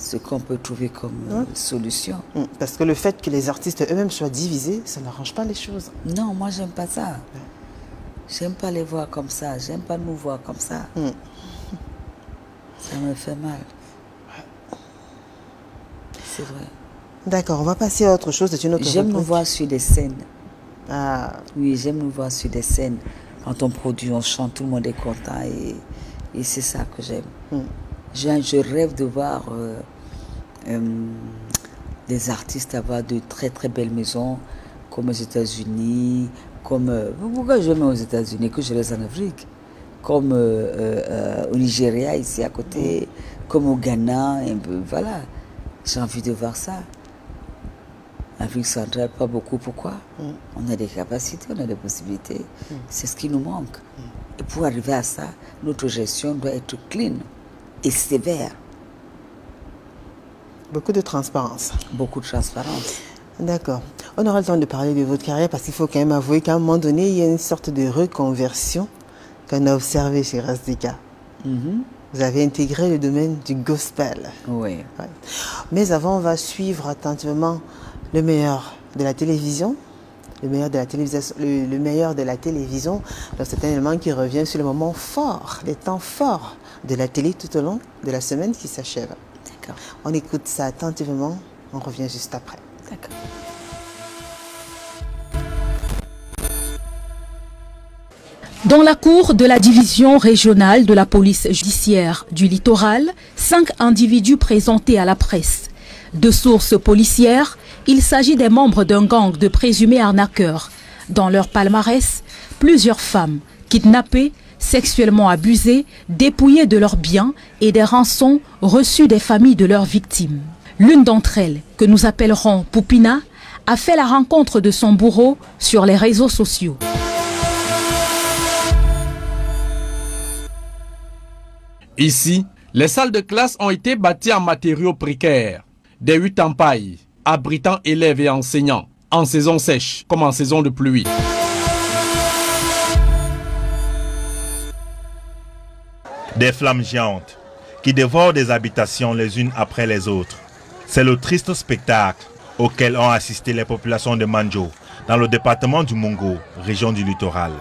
ce qu'on peut trouver comme solution. Parce que le fait que les artistes eux-mêmes soient divisés, ça n'arrange pas les choses. Non, moi j'aime pas ça. J'aime pas les voir comme ça, j'aime pas nous voir comme ça. Ça me fait mal. C'est vrai. D'accord, on va passer à autre chose. J'aime nous voir sur des scènes. Ah. Oui, j'aime nous voir sur des scènes. Quand on produit, on chante, tout le monde est content et c'est ça que j'aime. Je rêve de voir des artistes avoir de très très belles maisons comme aux États-Unis, comme pourquoi je mets aux États-Unis que je laisse en Afrique, comme au Nigeria ici à côté, comme au Ghana, un peu, voilà. J'ai envie de voir ça. L'Afrique centrale, pas beaucoup. Pourquoi? On a des capacités, on a des possibilités. C'est ce qui nous manque. Et pour arriver à ça, notre gestion doit être clean et sévère. Beaucoup de transparence. Beaucoup de transparence. D'accord. On aura le temps de parler de votre carrière parce qu'il faut quand même avouer qu'à un moment donné, il y a une sorte de reconversion qu'on a observée chez Razdeika. Vous avez intégré le domaine du gospel. Oui. Ouais. Mais avant, on va suivre attentivement le meilleur de la télévision. Le meilleur de la télévision. Le meilleur de la télévision. Donc c'est un élément qui revient sur le moment fort, les temps forts de la télé tout au long de la semaine qui s'achève. D'accord. On écoute ça attentivement. On revient juste après. D'accord. Dans la cour de la division régionale de la police judiciaire du littoral, 5 individus présentés à la presse. De sources policières, il s'agit des membres d'un gang de présumés arnaqueurs. Dans leur palmarès, plusieurs femmes kidnappées, sexuellement abusées, dépouillées de leurs biens et des rançons reçues des familles de leurs victimes. L'une d'entre elles, que nous appellerons Poupina, a fait la rencontre de son bourreau sur les réseaux sociaux. Ici, les salles de classe ont été bâties en matériaux précaires. Des huttes en paille, abritant élèves et enseignants, en saison sèche comme en saison de pluie. Des flammes géantes qui dévorent des habitations les unes après les autres. C'est le triste spectacle auquel ont assisté les populations de Manjo, dans le département du Mungo, région du littoral.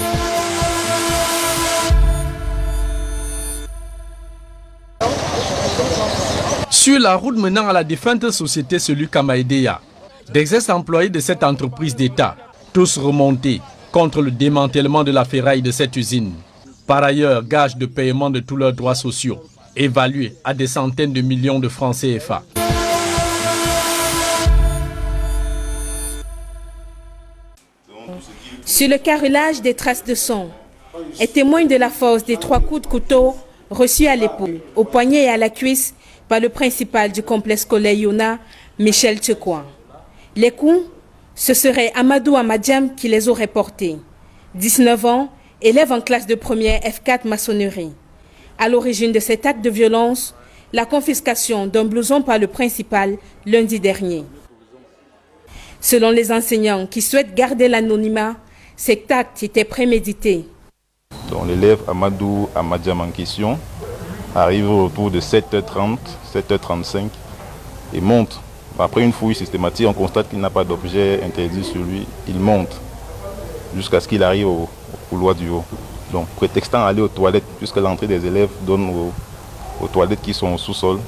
Sur la route menant à la défunte société Selu Kamaïdeya, des ex-employés de cette entreprise d'État, tous remontés contre le démantèlement de la ferraille de cette usine. Par ailleurs, gage de paiement de tous leurs droits sociaux, évalués à des centaines de millions de francs CFA. Sur le carrelage des traces de sang, est témoin de la force des 3 coups de couteau reçus à l'épaule, au poignet et à la cuisse par le principal du complexe scolaire Yona, Michel Tchekouan. Les coups, ce serait Amadou Amadjam qui les aurait portés. 19 ans, élève en classe de première F4 maçonnerie. À l'origine de cet acte de violence, la confiscation d'un blouson par le principal lundi dernier. Selon les enseignants qui souhaitent garder l'anonymat, cet acte était prémédité. L'élève Amadou Amadjam en question arrive autour de 7h30, 7h35 et monte. Après une fouille systématique, on constate qu'il n'a pas d'objet interdit sur lui. Il monte jusqu'à ce qu'il arrive au couloir du haut. Donc, prétextant aller aux toilettes, puisque l'entrée des élèves donne aux toilettes qui sont au sous-sol,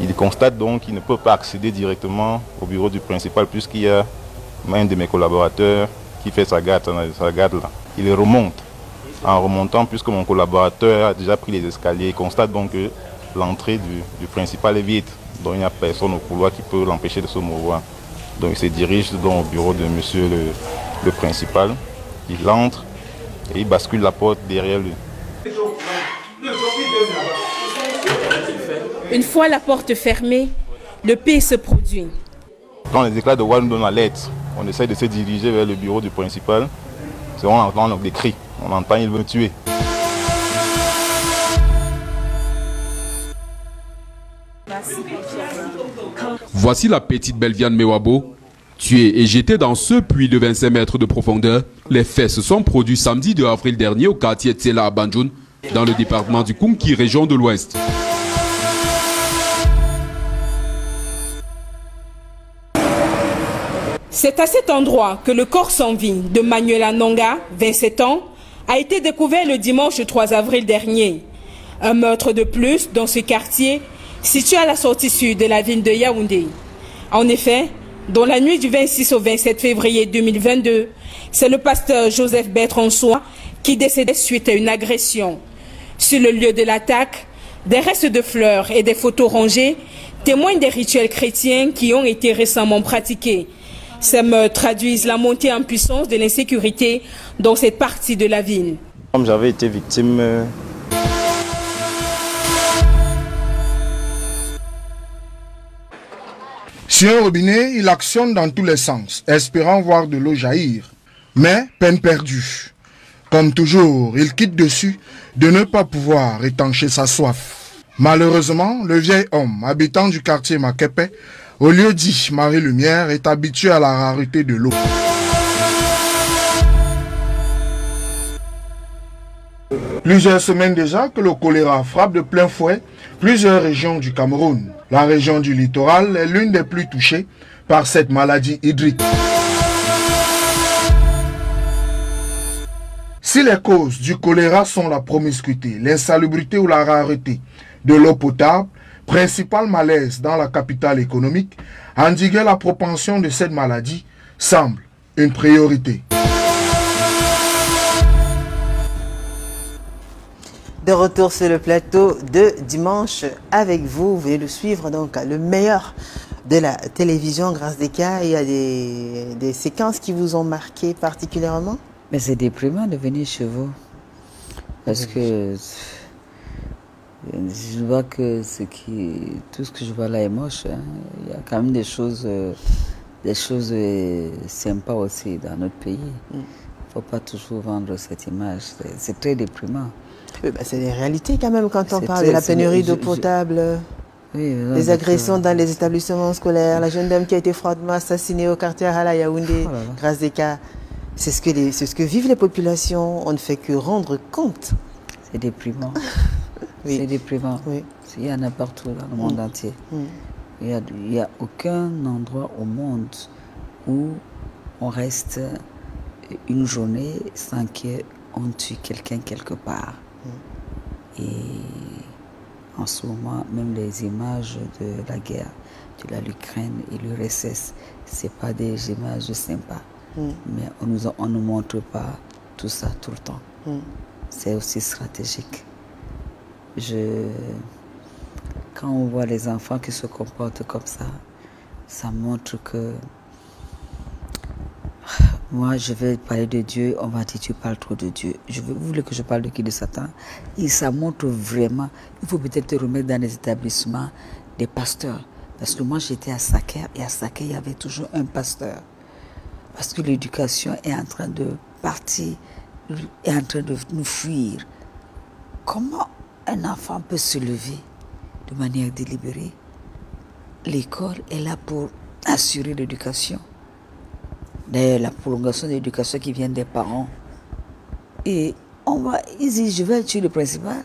il constate donc qu'il ne peut pas accéder directement au bureau du principal puisqu'il y a un de mes collaborateurs qui fait sa garde là. Il remonte. En remontant, puisque mon collaborateur a déjà pris les escaliers, il constate donc que l'entrée du principal est vide. Donc il n'y a personne au couloir qui peut l'empêcher de se mouvoir. Donc il se dirige donc au bureau de monsieur le principal. Il entre et il bascule la porte derrière lui. Une fois la porte fermée, le pire se produit. Quand les éclats de voix nous donnent l'alerte, on essaie de se diriger vers le bureau du principal. On entend des cris, on entend il veut tuer. Voici la petite Belviane Mewabo, tuée et jetée dans ce puits de 25 mètres de profondeur. Les faits se sont produits samedi 2 avril dernier au quartier Tsela à Banjoun, dans le département du Kounki, région de l'Ouest. C'est à cet endroit que le corps sans vie de Manuela Nonga, 27 ans, a été découvert le dimanche 3 avril dernier. Un meurtre de plus dans ce quartier situé à la sortie sud de la ville de Yaoundé. En effet, dans la nuit du 26 au 27 février 2022, c'est le pasteur Joseph Bertrand-Soin qui décédait suite à une agression. Sur le lieu de l'attaque, des restes de fleurs et des photos rangées témoignent des rituels chrétiens qui ont été récemment pratiqués. Ces meurtres traduisent la montée en puissance de l'insécurité dans cette partie de la ville. Comme j'avais été victime... Sur un robinet, il actionne dans tous les sens, espérant voir de l'eau jaillir. Mais peine perdue. Comme toujours, il quitte dessus de ne pas pouvoir étancher sa soif. Malheureusement, le vieil homme, habitant du quartier Makepe, au lieu dit Marie-Lumière, est habitué à la rareté de l'eau. Plusieurs semaines déjà que le choléra frappe de plein fouet plusieurs régions du Cameroun. La région du littoral est l'une des plus touchées par cette maladie hydrique. Si les causes du choléra sont la promiscuité, l'insalubrité ou la rareté de l'eau potable, principal malaise dans la capitale économique, endiguer la propension de cette maladie semble une priorité. De retour sur le plateau de dimanche avec vous. Vous venez de suivre donc le meilleur de la télévision grâce des cas. Il y a des séquences qui vous ont marqué particulièrement? Mais c'est déprimant de venir chez vous. Parce que je vois que tout ce que je vois là est moche. Hein. Il y a quand même des choses sympas aussi dans notre pays. Il ne faut pas toujours vendre cette image. C'est très déprimant. Oui, bah c'est des réalités quand même quand on parle de la pénurie d'eau potable, les agressions dans les établissements scolaires, la jeune dame qui a été froidement assassinée au quartier Hala Yaoundé, grâce des cas. C'est ce que vivent les populations, on ne fait que rendre compte. C'est déprimant. Oui. C'est déprimant. Oui. Il y en a partout dans le monde entier. Il n'y a aucun endroit au monde où on reste une journée sans qu'on tue quelqu'un quelque part. Et en ce moment, même les images de la guerre, de l'Ukraine et l'URSS, ce n'est pas des images sympas. Mais on ne nous montre pas tout ça tout le temps. C'est aussi stratégique. Quand on voit les enfants qui se comportent comme ça montre que... Moi, je vais parler de Dieu, on va dire tu parles trop de Dieu. Vous voulez que je parle de qui? De Satan? Et ça montre vraiment, il faut peut-être te remettre dans les établissements des pasteurs. Parce que moi, j'étais à Saker, et à Saker, il y avait toujours un pasteur. Parce que l'éducation est en train de partir, est en train de nous fuir. Comment un enfant peut se lever de manière délibérée? L'école est là pour assurer l'éducation. D'ailleurs, la prolongation de l'éducation qui vient des parents. Et ils disent, je vais tuer le principal.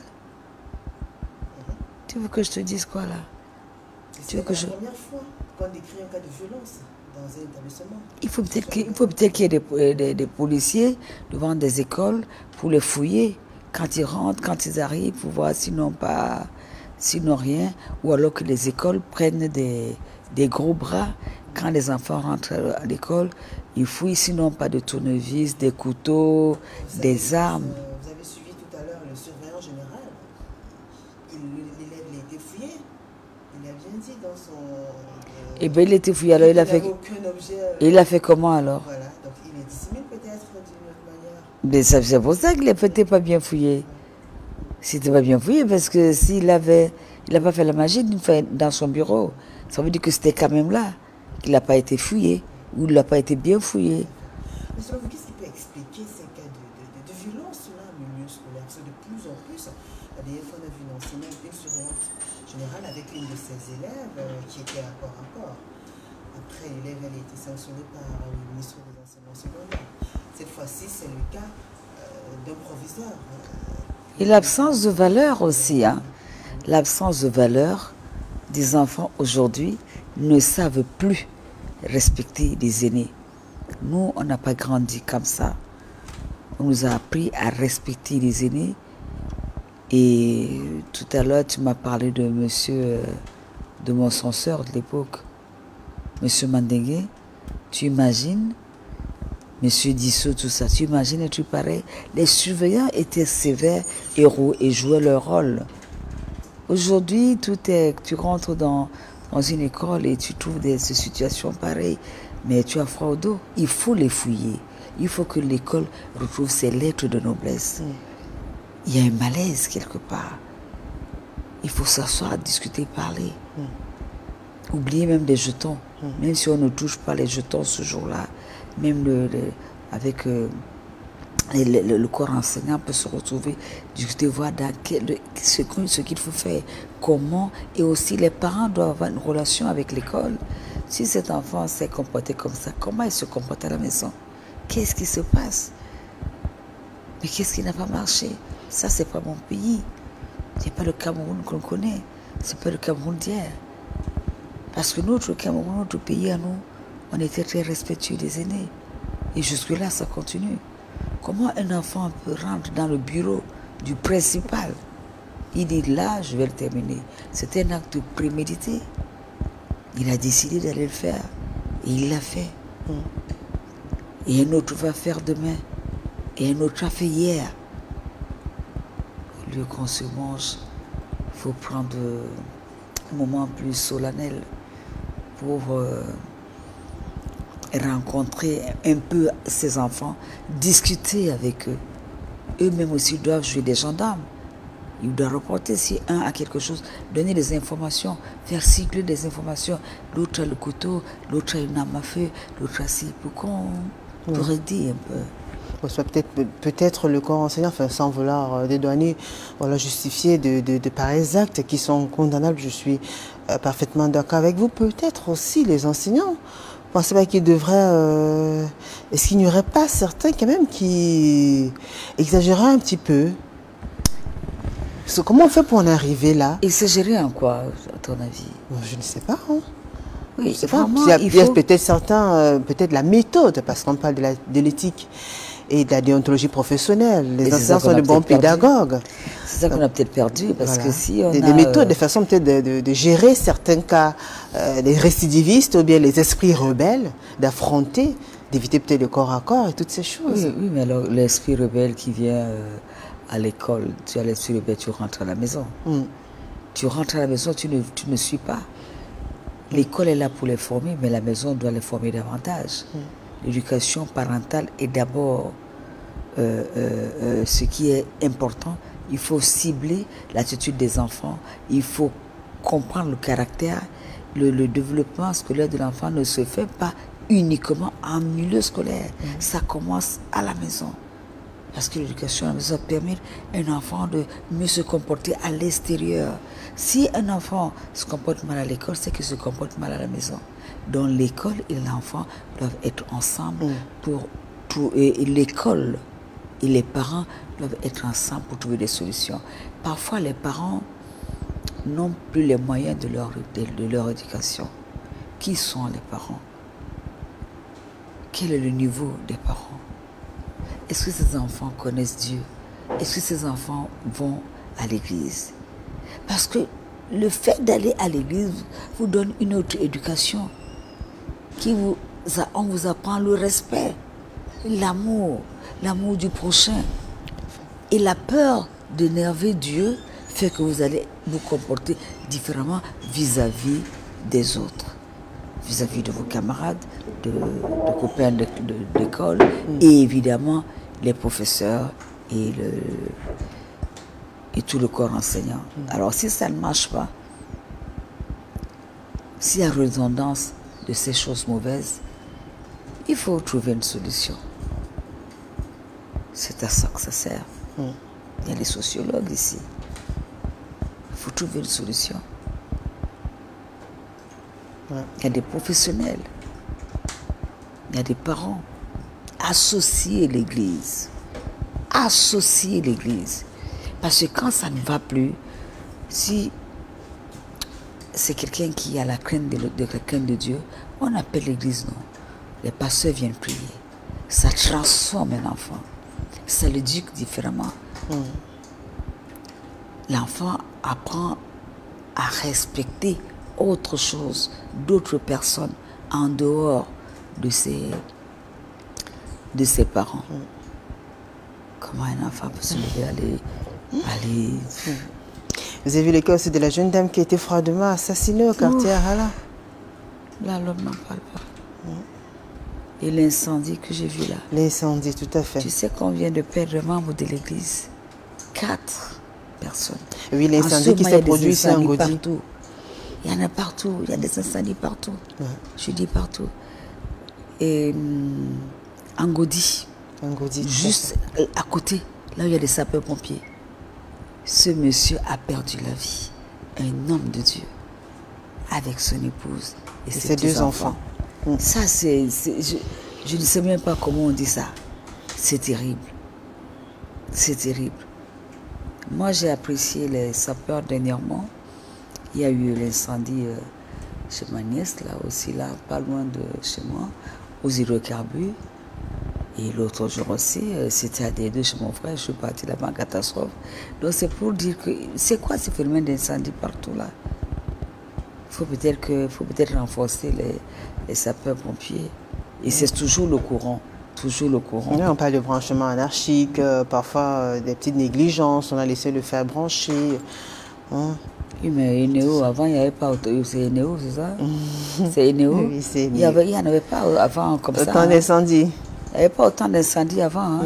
Tu veux que je te dise quoi là? C'est la première fois qu'on décrit un cas de violence dans un établissement. Il faut peut-être qu'il y ait des policiers devant des écoles pour les fouiller. Quand ils rentrent, quand ils arrivent, pour voir s'ils n'ont rien. Ou alors que les écoles prennent des gros bras. Quand les enfants rentrent à l'école, ils fouillent, sinon pas de tournevis, des couteaux, des armes. Vous avez suivi tout à l'heure le surveillant général. L'élève a été fouillé. Il a bien dit dans son... Eh bien, il a été fouillé, alors il a fait... Il a fait comment alors? Voilà, donc il est dissimulé peut-être d'une autre manière. Mais c'est pour ça qu'il n'était pas bien fouillé. C'était pas bien fouillé, parce que s'il n'a pas fait la magie dans son bureau, ça veut dire que c'était quand même là. Il n'a pas été fouillé, ou il n'a pas été bien fouillé. Mais selon vous, qu'est-ce qui peut expliquer ces cas de violence là au milieu scolaire? Parce que de plus en plus, d'ailleurs, on a vu une enseignante, une surveillante générale avec une de ses élèves qui était à corps. Après, l'élève a été sanctionné par le ministre des Enseignements secondaires. Cette fois-ci, c'est le cas d'un proviseur. Et l'absence de valeur aussi. Hein. L'absence de valeur des enfants aujourd'hui ne savent plus respecter les aînés. Nous, on n'a pas grandi comme ça. On nous a appris à respecter les aînés. Et tout à l'heure, tu m'as parlé de monsieur, de mon censeur de l'époque, monsieur Mandengue. Tu imagines, monsieur Dissot, tout ça, tu imagines et tu parais. Les surveillants étaient sévères, héros et jouaient leur rôle. Aujourd'hui, tu rentres dans une école et tu trouves des situations pareilles, mais tu as froid au dos. Il faut les fouiller. Il faut que l'école retrouve ses lettres de noblesse. Il y a un malaise quelque part. Il faut s'asseoir, discuter, parler. Oublier même des jetons. Même si on ne touche pas les jetons ce jour-là, même avec le corps enseignant peut se retrouver, discuter, voir dans ce qu'il faut faire, comment, et aussi les parents doivent avoir une relation avec l'école. Si cet enfant s'est comporté comme ça, comment il se comporte à la maison? Qu'est-ce qui se passe? Mais qu'est-ce qui n'a pas marché? Ça, c'est pas mon pays. C'est pas le Cameroun qu'on connaît. C'est pas le Cameroun d'hier. Parce que notre Cameroun, notre pays à nous, on était très respectueux des aînés. Et jusque-là, ça continue. Comment un enfant peut rentrer dans le bureau du principal? Il dit là, je vais le terminer. C'était un acte prémédité. Il a décidé d'aller le faire. Et il l'a fait. Et un autre va faire demain. Et un autre a fait hier. Au lieu qu'on se mange, il faut prendre un moment plus solennel pour rencontrer un peu ces enfants, discuter avec eux. Eux-mêmes aussi doivent jouer des gendarmes. Ils doivent reporter si un a quelque chose, donner des informations, faire cycler des informations. L'autre a le couteau, l'autre a une arme à feu, l'autre a ci, pour qu'on pourrait dire un peu. Peut-être le corps enseignant, enfin, sans vouloir dédouaner, voilà, justifier de pareils actes qui sont condamnables. Je suis parfaitement d'accord avec vous. Peut-être aussi les enseignants. Vous pensez pas qu'ils devraient... Est-ce qu'il n'y aurait pas certains quand même qui exagéraient un petit peu? Comment on fait pour en arriver là? Exagérer en quoi, à ton avis? Je ne sais pas. Hein. Oui, je sais pas. Il y a peut-être certains, peut-être la méthode, parce qu'on parle de l'éthique et de la déontologie professionnelle. Les enseignants sont de bons pédagogues. C'est ça qu'on a peut-être perdu, parce que si on des méthodes, des façons peut-être de gérer certains cas, les récidivistes ou bien les esprits rebelles, d'affronter, d'éviter peut-être le corps à corps et toutes ces choses. Oui, mais alors l'esprit rebelle qui vient à l'école, tu as l'esprit rebelle, tu rentres à la maison. Tu rentres à la maison, tu ne suis pas. L'école est là pour les former, mais la maison doit les former davantage. L'éducation parentale est d'abord ce qui est important. Il faut cibler l'attitude des enfants. Il faut comprendre le caractère. Le développement scolaire de l'enfant ne se fait pas uniquement en milieu scolaire. Ça commence à la maison. Parce que l'éducation à la maison permet à un enfant de mieux se comporter à l'extérieur. Si un enfant se comporte mal à l'école, c'est qu'il se comporte mal à la maison. Donc l'école et l'enfant doivent être ensemble et l'école et les parents doivent être ensemble pour trouver des solutions. Parfois, les parents n'ont plus les moyens de leur éducation. Qui sont les parents? Quel est le niveau des parents? Est-ce que ces enfants connaissent Dieu? Est-ce que ces enfants vont à l'église? Parce que le fait d'aller à l'église vous donne une autre éducation. On vous apprend le respect, l'amour du prochain. Et la peur d'énerver Dieu fait que vous allez vous comporter différemment vis-à-vis des autres, vis-à-vis de vos camarades, de copains d'école, et évidemment les professeurs et tout le corps enseignant. Alors si ça ne marche pas, s'il y a redondance de ces choses mauvaises, il faut trouver une solution. C'est à ça que ça sert. Il y a les sociologues ici. Il faut trouver une solution. Il y a des professionnels. Il y a des parents. Associer l'Église. Associer l'Église. Parce que quand ça ne va plus, si c'est quelqu'un qui a la crainte de Dieu, on appelle l'Église, non. les pasteurs viennent prier. Ça transforme un enfant. Ça l'éduque différemment. L'enfant apprend à respecter autre chose, d'autres personnes en dehors de ses parents. Comment un enfant peut se lever, aller... Vous avez vu le cas aussi de la jeune dame qui a été froidement assassinée au quartier Arala? Là, l'homme n'en parle pas. Et l'incendie que j'ai vu là. L'incendie, tout à fait. Tu sais qu'on vient de perdre membres de l'église. 4 personnes. Oui, l'incendie qui s'est produit ici en Godi. Il y en a partout. Il y a des incendies partout. Je dis partout. Et en Godi. Juste à côté, là où il y a des sapeurs-pompiers. Ce monsieur a perdu la vie. Un homme de Dieu. Avec son épouse et ses 2 enfants. Ça, je ne sais même pas comment on dit ça. C'est terrible. C'est terrible. Moi, j'ai apprécié les sapeurs dernièrement. Il y a eu l'incendie chez ma nièce, là aussi, là, pas loin de chez moi, aux hydrocarbures. Et l'autre jour aussi, c'était à D2 chez mon frère. Je suis partie là-bas en catastrophe. Donc, c'est pour dire que c'est quoi ce phénomène d'incendie partout là? Faut peut-être renforcer les sapeurs-pompiers. Et c'est toujours le courant. Toujours le courant. Oui, on parle de branchement anarchique, parfois des petites négligences, on a laissé le fer brancher. Oui, mais Eneo, avant, il n'y avait pas... C'est Eneo, c'est ça? C'est Eneo? Oui, c'est il n'y en avait pas avant comme ça. Autant d'incendies. Il n'y avait pas autant d'incendies avant.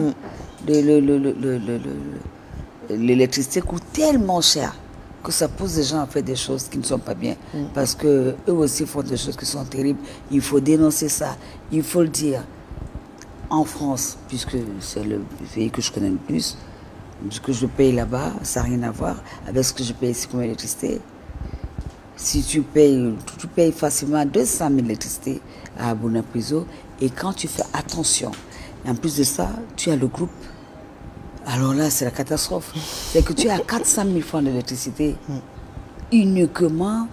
L'électricité coûte tellement cher que ça pousse les gens à faire des choses qui ne sont pas bien. Parce qu'eux aussi font des choses qui sont terribles. Il faut dénoncer ça. Il faut le dire. En France, puisque c'est le pays que je connais le plus, ce que je paye là-bas, ça n'a rien à voir avec ce que je paye ici comme électricité. Si tu payes facilement 200 000 d'électricité à Bonapriso, et quand tu fais attention, et en plus de ça, tu as le groupe. Alors là, c'est la catastrophe. C'est que tu as 400 000 francs d'électricité uniquement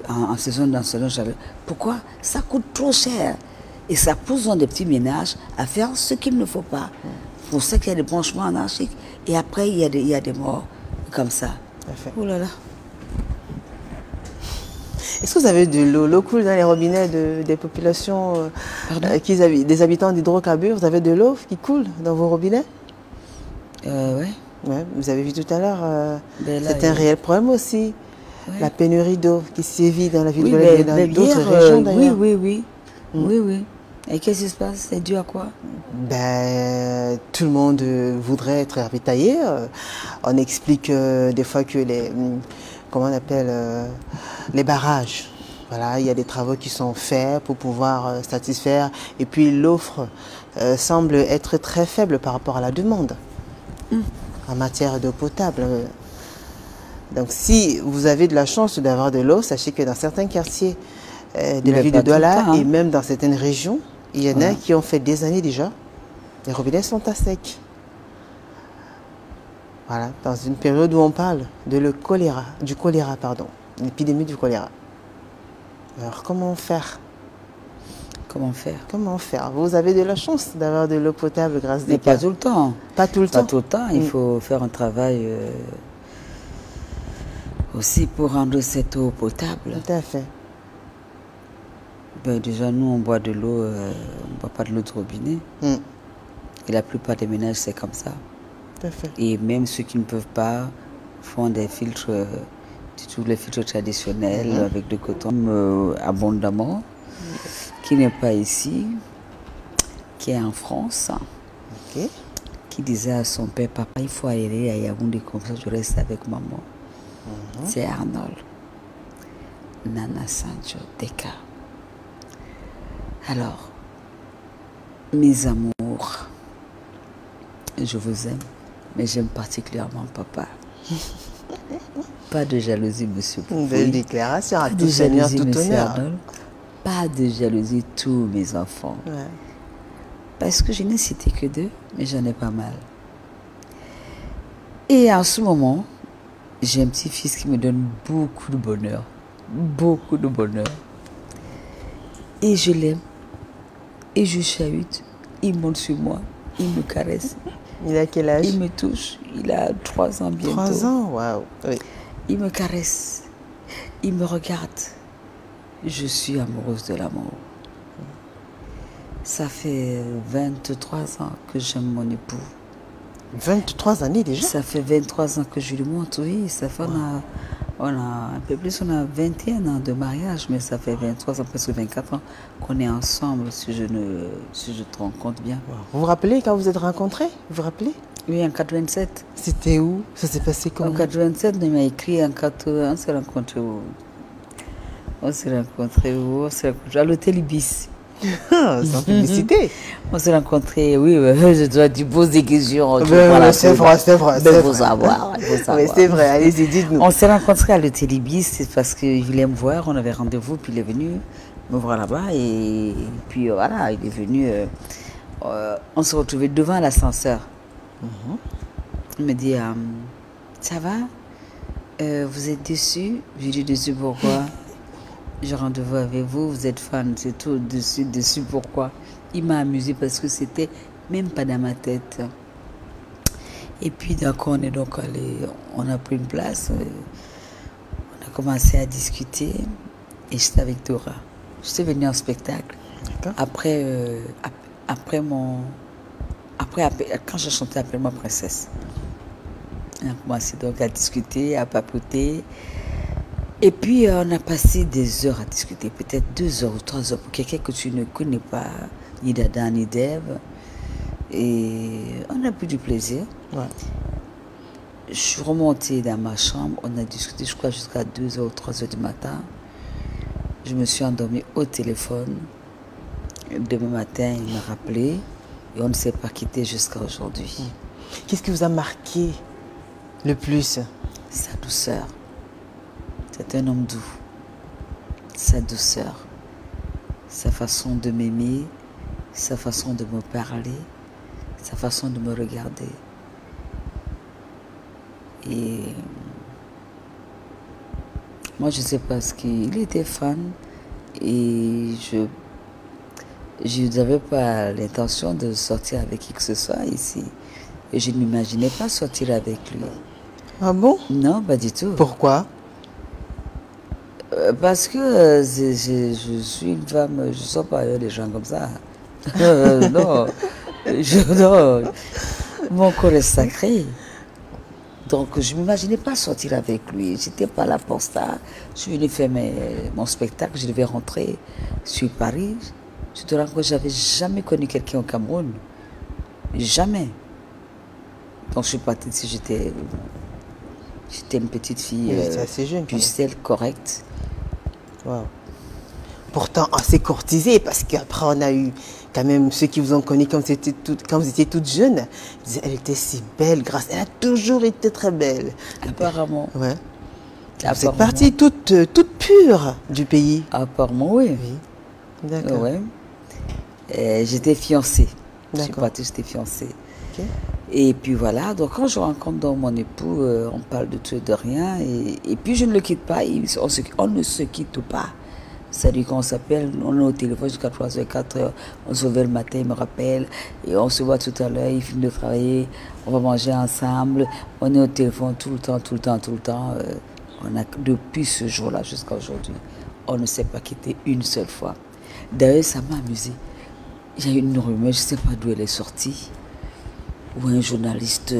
en saison chaleur. Pourquoi? Ça coûte trop cher. Et ça pousse dans des petits ménages à faire ce qu'il ne faut pas. Pour ça qu'il y a des branchements anarchiques. Et après, il y a des morts comme ça. Oh là là. Est-ce que vous avez de l'eau coule dans les robinets des populations, des habitants d'hydrocarbures? Vous avez de l'eau qui coule dans vos robinets? Oui. Ouais, vous avez vu tout à l'heure, c'est un réel problème aussi. Ouais. La pénurie d'eau qui sévit dans la ville de dans d'autres régions d'ailleurs. Oui. Et qu'est-ce qui se passe? C'est dû à quoi? Tout le monde voudrait être ravitaillé. On explique des fois que comment on appelle, les barrages. Voilà, il y a des travaux qui sont faits pour pouvoir satisfaire. Et puis l'offre semble être très faible par rapport à la demande en matière d'eau potable. Donc si vous avez de la chance d'avoir de l'eau, sachez que dans certains quartiers de la ville de Douala et même dans certaines régions, il y en a qui ont fait des années déjà. Les robinets sont à sec. Voilà, dans une période où on parle de l'épidémie du choléra. Alors comment faire? Comment faire? Vous avez de la chance d'avoir de l'eau potable grâce à des pas tout le temps. Pas tout le temps. Il faut faire un travail aussi pour rendre cette eau potable. Tout à fait. Déjà, nous, on boit de l'eau, on ne boit pas de l'eau de robinet. Et la plupart des ménages, c'est comme ça. Tout à fait. Et même ceux qui ne peuvent pas font des filtres, les filtres traditionnels avec du coton abondamment, qui n'est pas ici, qui est en France, qui disait à son père, papa, il faut aller à Yaoundé, comme ça je reste avec maman. C'est Arnold. Nana Sancho Deka. Alors, mes amours, je vous aime, mais j'aime particulièrement papa. Pas de jalousie, monsieur Poupoui. Une belle déclaration à tout seigneur, tout honneur. Pas de jalousie, tous mes enfants. Ouais. Parce que je n'ai cité que 2, mais j'en ai pas mal. Et en ce moment, j'ai un petit-fils qui me donne beaucoup de bonheur. Beaucoup de bonheur. Et je l'aime et je chahute. Il monte sur moi, il me caresse. Il a quel âge? Il me touche. Il a 3 ans bientôt. 3 ans, waouh. Oui. Il me caresse. Il me regarde. Je suis amoureuse de l'amour. Ça fait 23 ans que j'aime mon époux. 23 années déjà? Ça fait 23 ans que je lui montre, oui. Ça fait, on a un peu plus, on a 21 ans de mariage, mais ça fait 23 ans, presque 24 ans qu'on est ensemble, si je te rends compte bien. Vous vous rappelez quand vous êtes rencontrés? Vous vous rappelez? Oui, en 87. C'était où? Ça s'est passé comment? En 87, il m'a écrit en 80, on s'est rencontrés où? On s'est rencontrés où? On s'est rencontrés à l'hôtel Ibis. Sans publicité. On s'est rencontrés, oui, je dois dire, pose des questions. C'est vrai, c'est vrai. Il faut savoir. Oui, c'est vrai, allez-y, dites-nous. On s'est rencontrés à l'hôtel Ibis, c'est parce qu'il voulait me voir, on avait rendez-vous, puis il est venu me voir là-bas, et puis voilà, il est venu, on s'est retrouvés devant l'ascenseur. Il me dit, ça va? Vous êtes déçu? Je lui dis, déçu pourquoi? J'ai rendez-vous avec vous, vous êtes fan, c'est tout, dessus, pourquoi? Il m'a amusé parce que c'était même pas dans ma tête. Et puis d'accord, on est donc allé, on a pris une place, on a commencé à discuter et j'étais avec Dora. J'étais venue en spectacle. Après, quand j'ai chanté Appelle-moi princesse, on a commencé donc à discuter, à papoter. Et puis, on a passé des heures à discuter, peut-être 2 heures ou 3 heures, pour quelqu'un que tu ne connais pas, ni d'Adam, ni d'Ève. Et on a pris du plaisir. Ouais. Je suis remontée dans ma chambre, on a discuté, je crois, jusqu'à 2 heures ou 3 heures du matin. Je me suis endormie au téléphone. Demain matin, il m'a rappelé et on ne s'est pas quitté jusqu'à aujourd'hui. Qu'est-ce qui vous a marqué le plus? Sa douceur. C'est un homme doux, sa douceur, sa façon de m'aimer, sa façon de me parler, sa façon de me regarder. Et moi, je ne sais pas ce qu'il était fan et je n'avais pas l'intention de sortir avec qui que ce soit ici. Et je ne m'imaginais pas sortir avec lui. Ah bon? Non, pas du tout. Pourquoi? Parce que je suis une femme, je ne sors pas avec des gens comme ça. Non, mon corps est sacré. Donc je ne m'imaginais pas sortir avec lui. Je n'étais pas là pour ça. Je suis venue faire mon spectacle, je devais rentrer sur Paris. Je te rends compte que je n'avais jamais connu quelqu'un au Cameroun. Jamais. Donc je suis partie ici, j'étais une petite fille, assez jeune, pucelle, correcte. Wow. Pourtant assez courtisée, parce qu'après on a eu quand même ceux qui vous ont connu quand vous étiez toute jeune. Ils disaient, elle était si belle, elle a toujours été très belle. Apparemment. Ouais. Vous êtes partie toute pure du pays. Apparemment, oui. D'accord. Ouais. J'étais fiancée. D'accord. Je suis partie, j'étais fiancée. Okay. Et puis voilà, donc quand je rencontre donc mon époux, on parle de tout et de rien. Et puis je ne le quitte pas, on ne se quitte pas. C'est-à-dire qu'on s'appelle, on est au téléphone jusqu'à 3h, 4h, on se lève le matin, il me rappelle, et on se voit tout à l'heure, il finit de travailler, on va manger ensemble, on est au téléphone tout le temps. Depuis ce jour-là jusqu'à aujourd'hui, on ne s'est pas quitté une seule fois. D'ailleurs, ça m'a amusé. Il y a une rumeur, je ne sais pas d'où elle est sortie, où un journaliste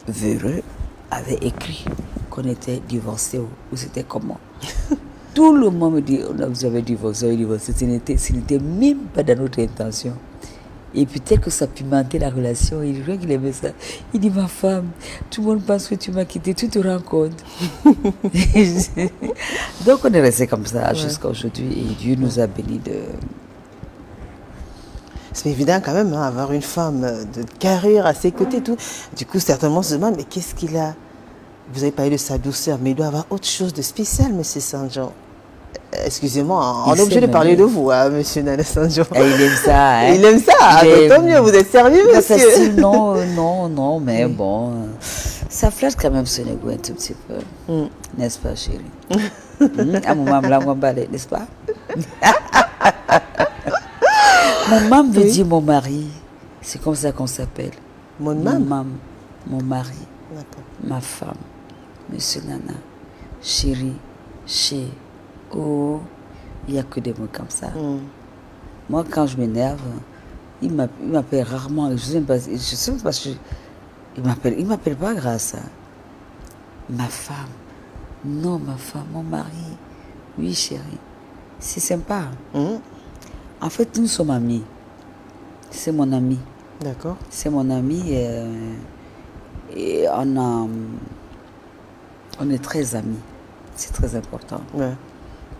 véreux avait écrit qu'on était divorcés, ou c'était comment. Tout le monde me dit, vous avez divorcé, ce n'était même pas dans notre intention. Et puis tel que ça pimentait la relation, il voit qu'il aimait ça. Il dit, ma femme, tout le monde pense que tu m'as quitté, tu te rends compte. Donc on est resté comme ça jusqu'à aujourd'hui et Dieu nous a bénis de... C'est évident quand même, avoir une femme de carrière à ses côtés, tout. Du coup, certainement, on se demande, mais qu'est-ce qu'il a? Vous avez parlé de sa douceur, mais il doit avoir autre chose de spécial, M. Sanjo. Excusez-moi, on est obligé de parler de vous, M. Nana Sanjo. Il aime ça. Il aime ça, tant mieux, vous êtes sérieux, monsieur? Facile, non, mais bon, ça flatte quand même son égo un tout petit peu. N'est-ce pas, chérie? À mon maman, là, on va balai, n'est-ce pas? Mon mam veut dire mon mari. C'est comme ça qu'on s'appelle. Mon mam? Mon mam, mon mari. D'accord. Ma femme. Monsieur Nana. Chérie. Chez. Oh. Il n'y a que des mots comme ça. Moi, quand je m'énerve, il m'appelle rarement. Je sais pas parce que il m'appelle pas grâce à ma femme. Non, ma femme, mon mari. Oui, chérie. C'est sympa. En fait, nous sommes amis. C'est mon ami. D'accord. C'est mon ami et on est très amis. C'est très important. Ouais.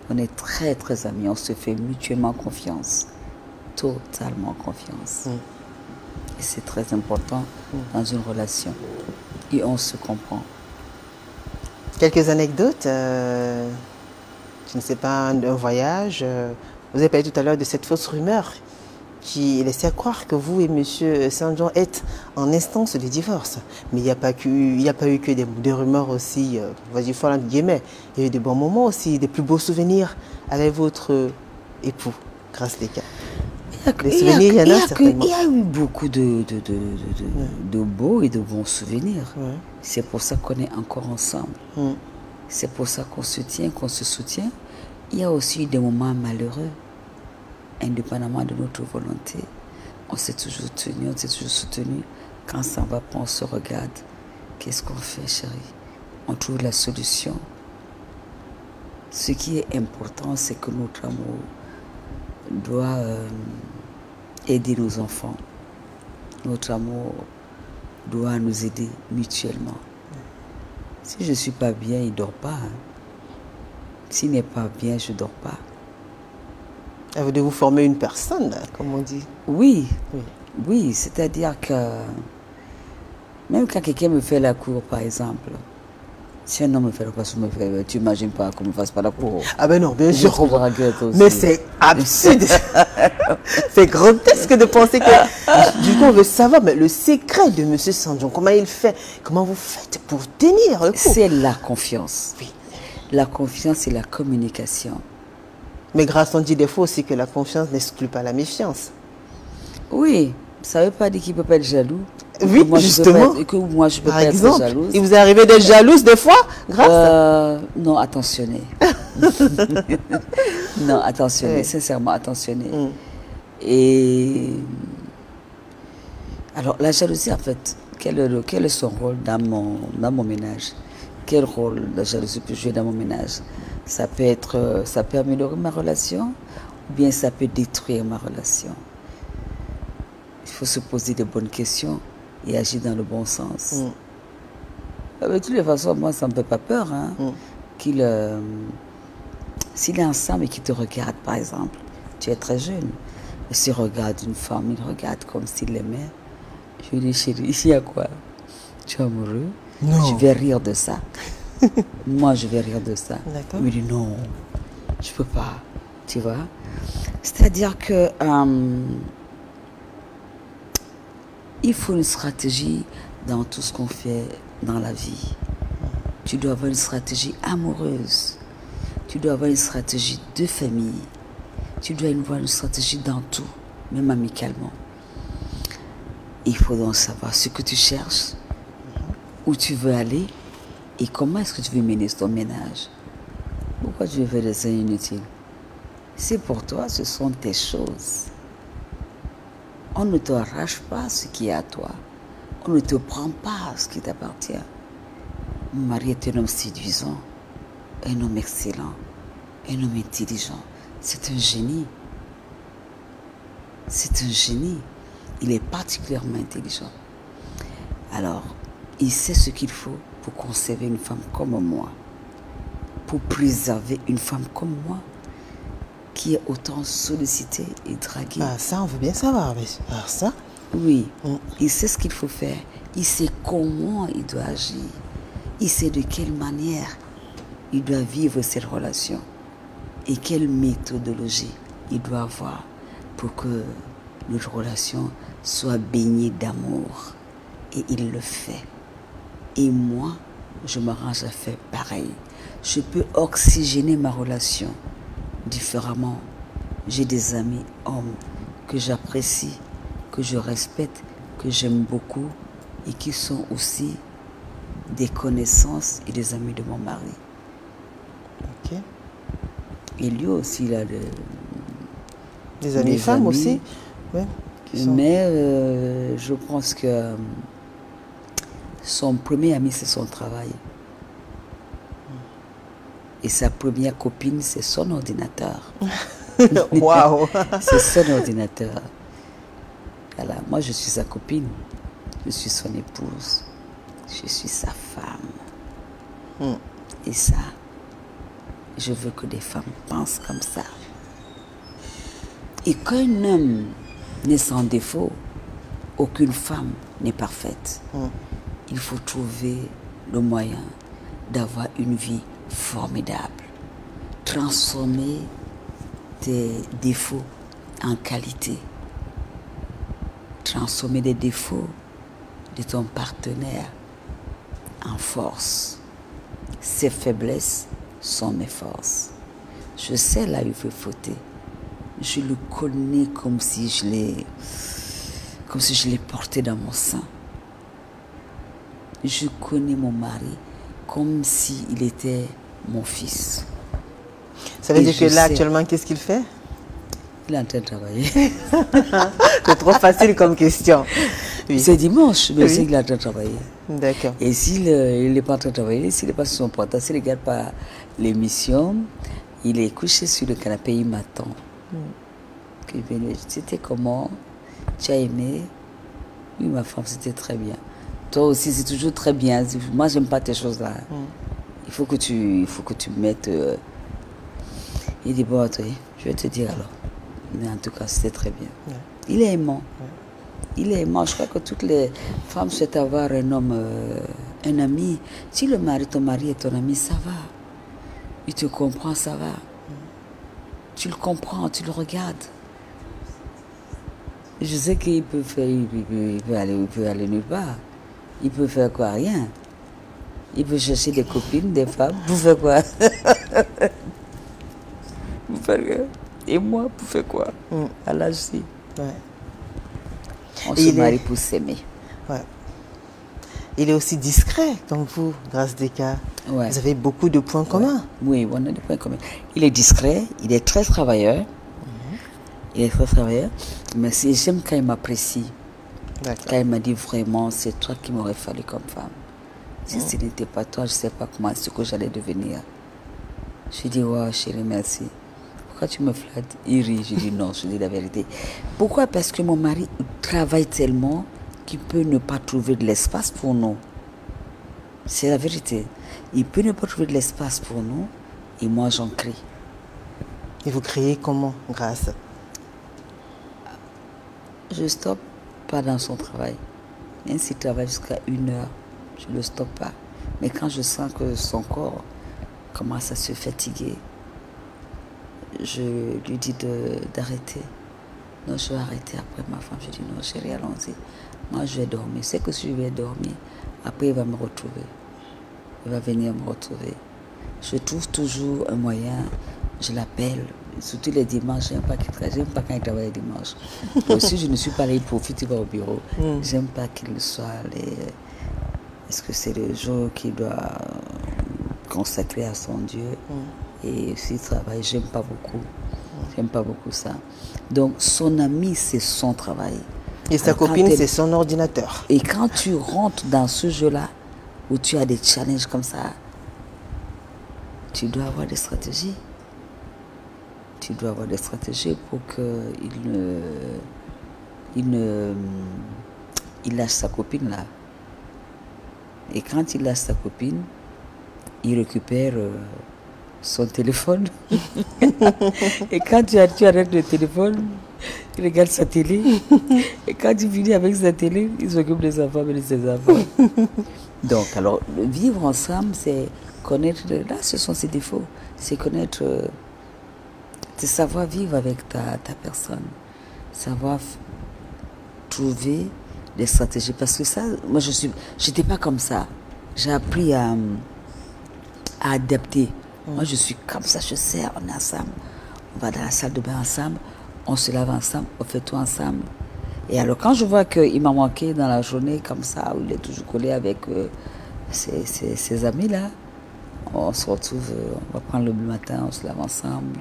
On est très, très amis. On se fait mutuellement confiance. Totalement confiance. Et c'est très important dans une relation. Et on se comprend. Quelques anecdotes. Je ne sais pas, un voyage. Vous avez parlé tout à l'heure de cette fausse rumeur qui laissait croire que vous et M. Saint-Jean êtes en instance de divorce. Mais il n'y a pas eu que des rumeurs aussi, on va dire, entre guillemets. Il y a eu des bons moments aussi, des plus beaux souvenirs avec votre époux, grâce les cas. Les souvenirs, il y en a certainement. Il y a eu beaucoup de beaux et de bons souvenirs. Ouais. C'est pour ça qu'on est encore ensemble. C'est pour ça qu'on se tient, qu'on se soutient. Il y a aussi des moments malheureux. Indépendamment de notre volonté, on s'est toujours tenu, on s'est toujours soutenu. Quand ça ne va pas, on se regarde. Qu'est-ce qu'on fait, chérie? On trouve la solution. Ce qui est important, c'est que notre amour doit aider nos enfants. Notre amour doit nous aider mutuellement. Si je ne suis pas bien, il ne dort pas. S'il n'est pas bien, je ne dors pas. Vous devez vous former une personne, comme on dit. Oui, oui, c'est-à-dire que même quand quelqu'un me fait la cour, par exemple, si un homme me fait la cour, tu n'imagines pas qu'on ne me fasse pas la cour. Ah ben non, bien sûr. Mais c'est absurde. C'est grotesque de penser que... Du coup, on veut savoir mais le secret de M. Saint-Jean, comment il fait, comment vous faites pour tenir le coup. C'est la confiance. Oui. La confiance et la communication. Mais grâce, on dit des fois aussi que la confiance n'exclut pas la méfiance. Oui, ça ne veut pas dire qu'il ne peut pas être jaloux. Oui, moi, justement. Que moi, je peux pas être jalouse. Il vous est arrivé d'être jalouse des fois, grâce non, attentionné. Non, attentionné, sincèrement attentionné. Et alors, la jalousie, en fait, quel est son rôle dans mon ménage? Quel rôle la jalousie peut jouer dans mon ménage? Ça peut améliorer ma relation ou bien ça peut détruire ma relation. Il faut se poser de bonnes questions et agir dans le bon sens. De toutes les façons, moi, ça ne me fait pas peur. Hein, s'il est ensemble et qu'il te regarde, par exemple, tu es très jeune. Et s'il regarde une femme, il regarde comme s'il l'aimait. Je lui dis, chérie, il y a quoi? Tu es amoureux? Non. Je vais rire de ça. Moi, je vais rire de ça. Il me dit non, je peux pas. Tu vois? C'est-à-dire que il faut une stratégie dans tout ce qu'on fait dans la vie. Tu dois avoir une stratégie amoureuse. Tu dois avoir une stratégie de famille. Tu dois avoir une stratégie dans tout, même amicalement. Il faut donc savoir ce que tu cherches, où tu veux aller. Et comment est-ce que tu veux mener ton ménage? Pourquoi tu veux faire des choses inutiles? C'est pour toi, ce sont tes choses. On ne te arrache pas ce qui est à toi. On ne te prend pas ce qui t'appartient. Mon mari est un homme séduisant, un homme excellent, un homme intelligent. C'est un génie. C'est un génie. Il est particulièrement intelligent. Alors, il sait ce qu'il faut pour conserver une femme comme moi, pour préserver une femme comme moi, qui est autant sollicitée et draguée. Ah, ça, on veut bien savoir, mais ça? Oui, il sait ce qu'il faut faire, il sait comment il doit agir, il sait de quelle manière il doit vivre cette relation et quelle méthodologie il doit avoir pour que notre relation soit baignée d'amour. Et il le fait. Et moi, je m'arrange à faire pareil. Je peux oxygéner ma relation différemment. J'ai des amis hommes que j'apprécie, que je respecte, que j'aime beaucoup et qui sont aussi des connaissances et des amis de mon mari. Ok. Et lui aussi, il a des amis femmes aussi. Ouais, mais je pense que son premier ami, c'est son travail. Et sa première copine, c'est son ordinateur. Waouh. C'est son ordinateur. Voilà. Moi, je suis sa copine. Je suis son épouse. Je suis sa femme. Et ça, je veux que des femmes pensent comme ça. Et qu'un homme n'est sans défaut, aucune femme n'est parfaite. Il faut trouver le moyen d'avoir une vie formidable. Transformer tes défauts en qualité. Transformer les défauts de ton partenaire en force. Ses faiblesses sont mes forces. Je sais là où il faut fauter. Je le connais comme si je l'ai porté dans mon sein. Je connais mon mari comme s'il était mon fils. Ça veut dire que là, actuellement, qu'est-ce qu'il fait? Il est en train de travailler. C'est trop facile comme question. Oui. C'est dimanche, mais il est en train de travailler. D'accord. Et s'il n'est pas en train de travailler, s'il n'est pas sur son portable, s'il ne regarde pas l'émission, il est couché sur le canapé, il m'attend. C'était comment? Tu as aimé? Oui, ma femme, c'était très bien. Toi aussi, c'est toujours très bien. Moi, j'aime pas tes choses-là. Il faut que tu mettes... Il dit, bon, attends, je vais te dire alors. Mais en tout cas, c'était très bien. Il est aimant. Il est aimant. Je crois que toutes les femmes souhaitent avoir un homme, un ami. Si ton mari est ton ami, ça va. Il te comprend, ça va. Tu le comprends, tu le regardes. Je sais qu'il peut faire, il peut aller nulle part. Il peut faire quoi? Rien. Il peut chercher des copines, des femmes. Pour faire quoi? Pour faire quoi? Et moi, pour faire quoi? À l'âge-ci. On se marie pour s'aimer. Il est aussi discret, comme vous, grâce des cas. Vous avez beaucoup de points communs. Oui, on a des points communs. Il est discret, il est très travailleur. Il est très travailleur. Mais j'aime quand il m'apprécie. Quand il m'a dit vraiment, c'est toi qui m'aurais fallu comme femme. Si ce n'était pas toi, je ne sais pas comment ce que j'allais devenir. Je lui dis, wow, chérie, merci. Pourquoi tu me flattes? Il rit. Je dis non, je dis la vérité. Pourquoi? Parce que mon mari travaille tellement qu'il peut ne pas trouver de l'espace pour nous. C'est la vérité. Il peut ne pas trouver de l'espace pour nous et moi j'en crée. Et vous créez comment, grâce? Je stoppe pas dans son travail. Même s'il travaille jusqu'à 1 heure, je ne le stoppe pas. Mais quand je sens que son corps commence à se fatiguer, je lui dis d'arrêter. Non, je vais arrêter après ma femme. Je dis non, chérie, allons-y. Moi, je vais dormir. C'est que si je vais dormir, après, il va me retrouver. Il va venir me retrouver. Je trouve toujours un moyen. Je l'appelle. Surtout les dimanches, j'aime pas qu'il travaille. J'aime pas quand il travaille les dimanches. Aussi, je ne suis pas là, il profite, il va au bureau. J'aime pas qu'il soit allé. Est-ce que c'est le jour qu'il doit consacrer à son Dieu? Et s'il travaille, j'aime pas beaucoup. J'aime pas beaucoup ça. Donc, son ami, c'est son travail. Et sa copine, c'est son ordinateur. Et quand tu rentres dans ce jeu-là, où tu as des challenges comme ça, tu dois avoir des stratégies. Tu dois avoir des stratégies pour il lâche sa copine là. Et quand il lâche sa copine, il récupère son téléphone. Et quand tu arrêtes le téléphone, il regarde sa télé. Et quand tu finis avec sa télé, il s'occupe des enfants et de ses enfants. Donc, alors, vivre ensemble, c'est connaître... Là, ce sont ses défauts. C'est connaître... c'est savoir vivre avec ta personne. Savoir trouver des stratégies. Parce que ça, moi, je n'étais pas comme ça. J'ai appris à adapter. Moi, je suis comme ça, je sais, on est ensemble. On va dans la salle de bain ensemble. on se lave ensemble, on fait tout ensemble. Et alors quand je vois qu'il m'a manqué dans la journée comme ça, où il est toujours collé avec ses amis-là, on se retrouve, on va prendre le matin, on se lave ensemble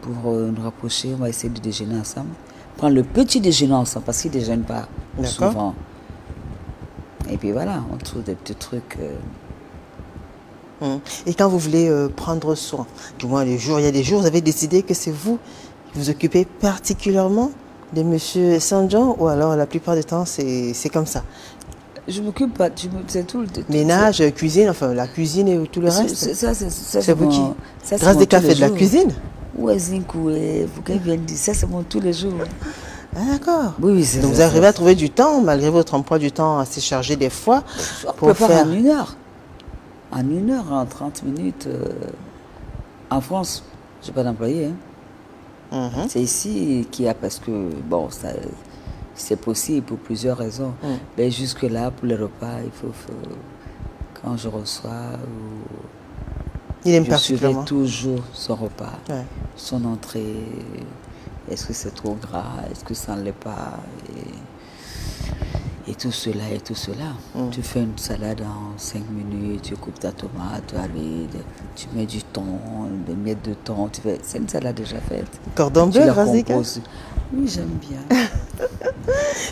pour nous rapprocher, on va essayer de déjeuner ensemble. Prendre le petit déjeuner ensemble, parce qu'il ne déjeune pas souvent. Et puis voilà, on trouve des petits trucs. Et quand vous voulez prendre soin, du moins il y a des jours, vous avez décidé que c'est vous qui vous occupez particulièrement de M. Sandjan, ou alors la plupart du temps c'est comme ça? Je m'occupe pas, c'est tout le ménage, cuisine, enfin la cuisine et tout le reste. C'est vous qui grâce des cafés de la cuisine. Ouais, vous viennez dire ça, c'est mon tous les jours. Ah, d'accord. Oui, c'est donc vous arrivez à trouver du temps, malgré votre emploi du temps assez chargé des fois, pour faire en 1 heure. En 1 heure, en 30 minutes. En France, je n'ai pas d'employé. C'est ici qu'il y a, parce que, bon, c'est possible pour plusieurs raisons. Mais jusque-là, pour les repas, il faut quand je reçois, il aime je particulièrement toujours son repas, son entrée. Est-ce que c'est trop gras? Est-ce que ça ne l'est pas? Et tout cela, et tout cela. Tu fais une salade en 5 minutes, tu coupes ta tomate, tu mets du thon, des miettes de thon. C'est une salade déjà faite. Cordon bleu, Razika? Oui, j'aime bien.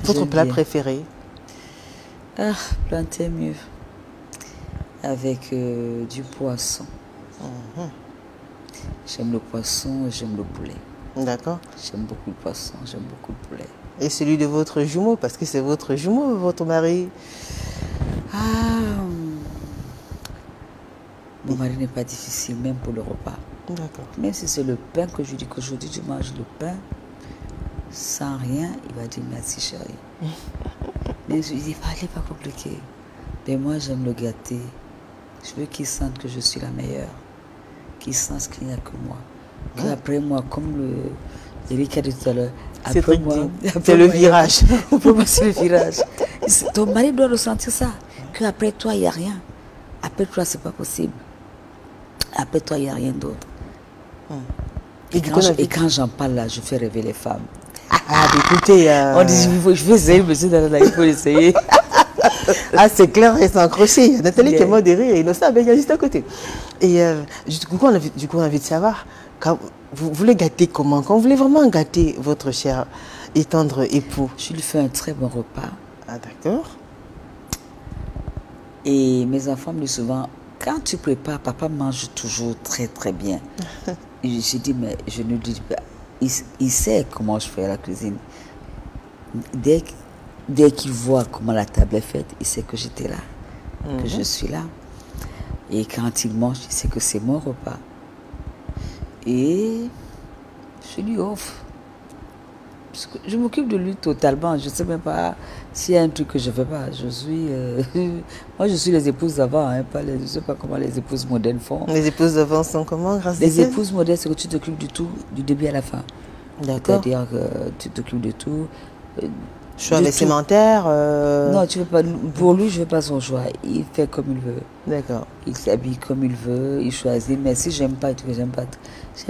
Votre plat préféré? Plantain mieux. Avec du poisson. J'aime le poisson et j'aime le poulet. D'accord. J'aime beaucoup le poisson, j'aime beaucoup le poulet. Et celui de votre jumeau, parce que c'est votre jumeau, votre mari? Mon mari n'est pas difficile, même pour le repas. D'accord. Même si c'est le pain que je dis qu'aujourd'hui tu manges le pain, sans rien, il va dire merci chérie. Mais je dis, il n'est pas compliqué. Mais moi j'aime le gâter. Je veux qu'il sente que je suis la meilleure. Qu'il sente qu'il n'y a que moi. Qu'après moi, comme Eric a dit tout à l'heure, après moi, c'est le virage. Après moi, c'est le virage. Ton mari doit ressentir ça. Qu'après toi, il n'y a rien. Après toi, ce n'est pas possible. Après toi, il n'y a rien d'autre. Et quand j'en parle là, je fais rêver les femmes. Écoutez, on dit, je vais essayer, monsieur Dalala, il faut essayer. C'est clair et sans crochet. Nathalie qui est mort de rire, Innocent il y a juste à côté. Et du coup, on a envie de savoir, quand vous voulez gâter comment? Quand vous voulez vraiment gâter votre cher et tendre époux? Je lui fais un très bon repas. D'accord. Et mes enfants me disent souvent, quand tu prépares, papa mange toujours très très bien. Et je dis, mais je ne dis pas, il sait comment je fais la cuisine. Dès qu'il voit comment la table est faite, il sait que j'étais là, que je suis là. Et quand il mange, il sait que c'est mon repas. Et je lui offre. Parce que je m'occupe de lui totalement. Je ne sais même pas s'il y a un truc que je ne fais pas. Je suis... moi, je suis les épouses d'avant. Je ne sais pas comment les épouses modernes font. Les épouses d'avant sont comment, grâce à Les épouses modernes, c'est que tu t'occupes de tout, du début à la fin. D'accord. C'est-à-dire que tu t'occupes de tout. Choix vestimentaire Non, tu veux pas. Pour lui, je ne veux pas son choix. Il fait comme il veut. D'accord. Il s'habille comme il veut, il choisit. Mais si j'aime pas, j'aime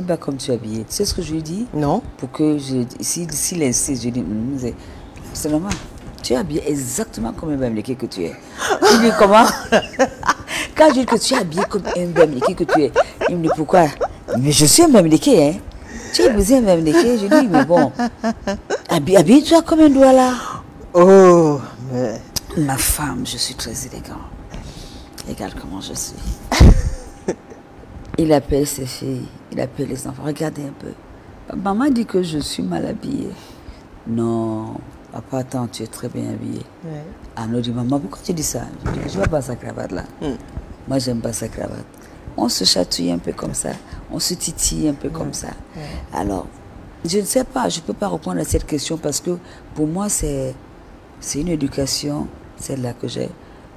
pas comme tu es habillé. Tu sais ce que je lui dis? Non. Pour que s'il insiste, je dis, c'est normal. Tu es habillé exactement comme un Bamileke que tu es. Il dit comment? Quand je dis que tu es habillé comme un Bamileke que tu es, il me dit pourquoi? Mais je suis un Bamileke, hein. Tu es besoin d'un Bamileke? Je dis, mais bon, habille-toi comme un douala. Oh, mais... Ma femme, je suis très élégant. Regarde comment je suis. Il appelle ses filles, il appelle les enfants. Regardez un peu. Maman dit que je suis mal habillée. Non, papa, attends, tu es très bien habillée. Ouais. Anno dit, maman, pourquoi tu dis ça? Je dis, je ne veux pas sa cravate là. Moi, j'aime pas sa cravate. On se chatouille un peu comme ça. On se titille un peu comme ça. Alors, je ne sais pas, je ne peux pas répondre à cette question parce que pour moi, c'est une éducation, celle-là que j'ai.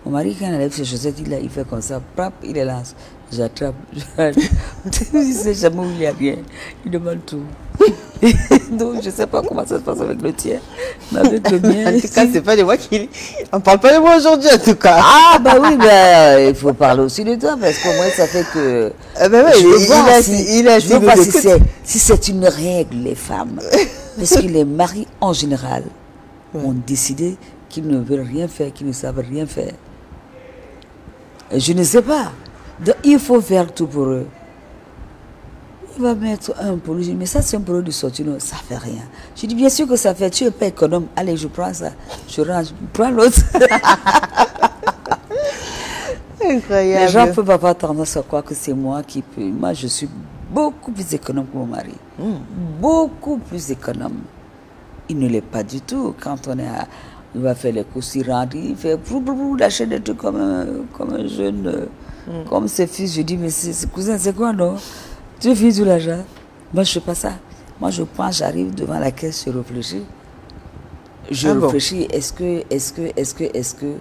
Mon mari, quand il enlève ses chaussettes, il fait comme ça, prap, il les lance. J'attrape. Il ne sait jamais où il y a rien. Il demande tout. Donc, je ne sais pas comment ça se passe avec le tien. Mais avec le mien. En tout cas, c'est pas de moi qui. On ne parle pas de moi aujourd'hui, en tout cas. Ah, bah oui, il faut parler aussi de toi, parce qu'au moins, ça fait que. Je veux voir si c'est une règle, les femmes. Parce que les maris, en général, ont décidé qu'ils ne veulent rien faire, qu'ils ne savent rien faire. Et je ne sais pas. Donc, il faut faire tout pour eux. Il va mettre un produit, mais ça c'est un produit sorti, non, ça fait rien. Je dis bien sûr que ça fait, tu n'es pas économe, allez je prends ça, je range, prends l'autre. Incroyable. Les gens peuvent avoir tendance à croire que c'est moi qui peux. Moi je suis beaucoup plus économe que mon mari. Beaucoup plus économe. Il ne l'est pas du tout. Quand on est il va faire les courses, il rentre, il fait il achète des trucs comme un jeune, comme ses fils. Je dis mais c'est cousin, c'est quoi non? Tu vis tout l'argent. Moi, je ne fais pas ça. Moi, je prends, j'arrive devant la caisse, je réfléchis. Je réfléchis, est-ce que...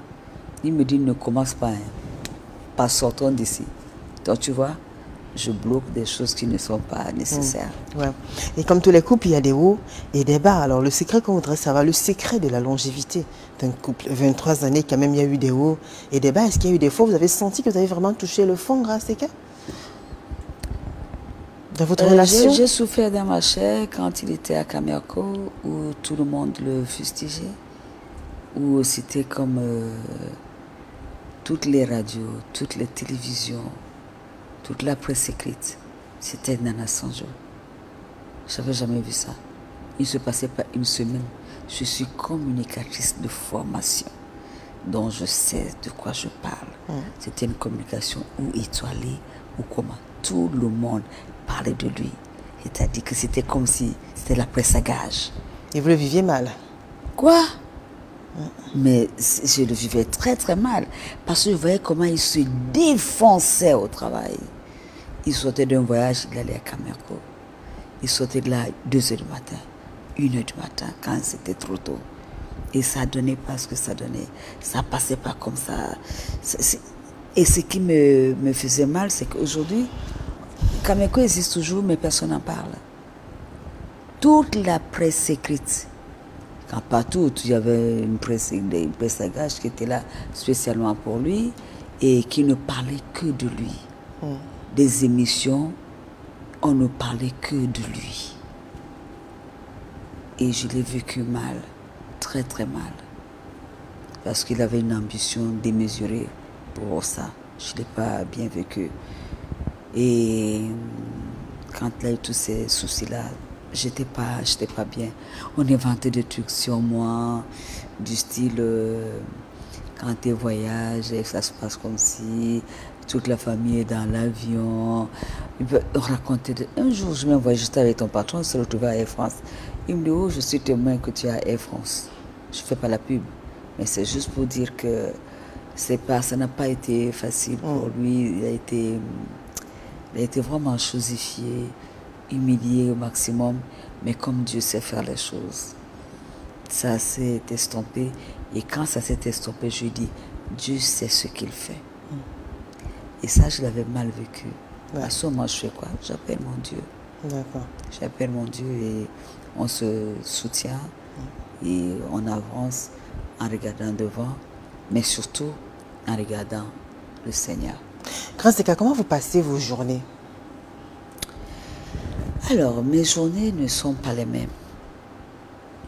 Il me dit, ne commence pas, pas sortons d'ici. Donc, tu vois, je bloque des choses qui ne sont pas nécessaires. Ouais. Et comme tous les couples, il y a des hauts et des bas. Alors, le secret qu'on voudrait savoir, le secret de la longévité d'un couple, 23 années, quand même, il y a eu des hauts et des bas. Est-ce qu'il y a eu des fois où vous avez senti que vous avez vraiment touché le fond grâce à ces cas? Dans votre relation? J'ai souffert dans ma chair quand il était à Camerco, où tout le monde le fustigeait, où c'était comme toutes les radios, toutes les télévisions, toute la presse écrite. C'était Nana Sanjo. Je n'avais jamais vu ça. Il ne se passait pas une semaine. Je suis communicatrice de formation, donc je sais de quoi je parle. C'était une communication ou étoilée, ou comment tout le monde parlait de lui. C'est-à-dire que c'était comme si c'était la presse à gage. Et vous le viviez mal? Quoi? Mais je le vivais très très mal. Parce que je voyais comment il se défonçait au travail. Il sortait d'un voyage, il allait à Camerco. Il sortait de là 2 h du matin, 1 h du matin, quand c'était trop tôt. Et ça donnait pas ce que ça donnait. Ça passait pas comme ça. Et ce qui me faisait mal, c'est qu'aujourd'hui, Camerco existe toujours, mais personne n'en parle. Toute la presse écrite, quand partout, il y avait une presse à gage qui était là spécialement pour lui et qui ne parlait que de lui. Des émissions, on ne parlait que de lui. Et je l'ai vécu mal, très très mal. Parce qu'il avait une ambition démesurée pour ça. Je ne l'ai pas bien vécu. Et quand il a eu tous ces soucis-là, j'étais pas bien. On inventait des trucs sur moi, du style, quand tu voyages, ça se passe comme si toute la famille est dans l'avion. On racontait. Un jour, je m'envoie juste avec ton patron, on se retrouvait à Air France. Il me dit, oh, je suis témoin que tu es à Air France. Je ne fais pas la pub, mais c'est juste pour dire que ça n'a pas été facile pour lui. Il a été vraiment chosifié, humilié au maximum, mais comme Dieu sait faire les choses. Ça s'est estompé, et quand ça s'est estompé, je lui dis, Dieu sait ce qu'il fait. Et ça, je l'avais mal vécu. À ce moment, je fais quoi? J'appelle mon Dieu. D'accord. J'appelle mon Dieu et on se soutient et on avance en regardant devant, mais surtout en regardant le Seigneur. Grâce à cas, comment vous passez vos journées? Alors, mes journées ne sont pas les mêmes.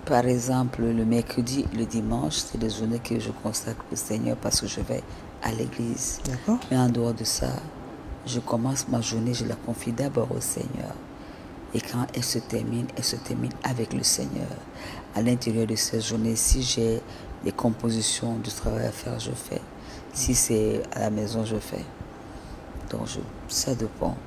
Par exemple, le mercredi, le dimanche, c'est des journées que je consacre au Seigneur parce que je vais à l'église. Mais en dehors de ça, je commence ma journée, je la confie d'abord au Seigneur. Et quand elle se termine avec le Seigneur. À l'intérieur de cette journée, si j'ai des compositions du travail à faire, je fais. Si c'est à la maison, je fais. Donc, ça dépend.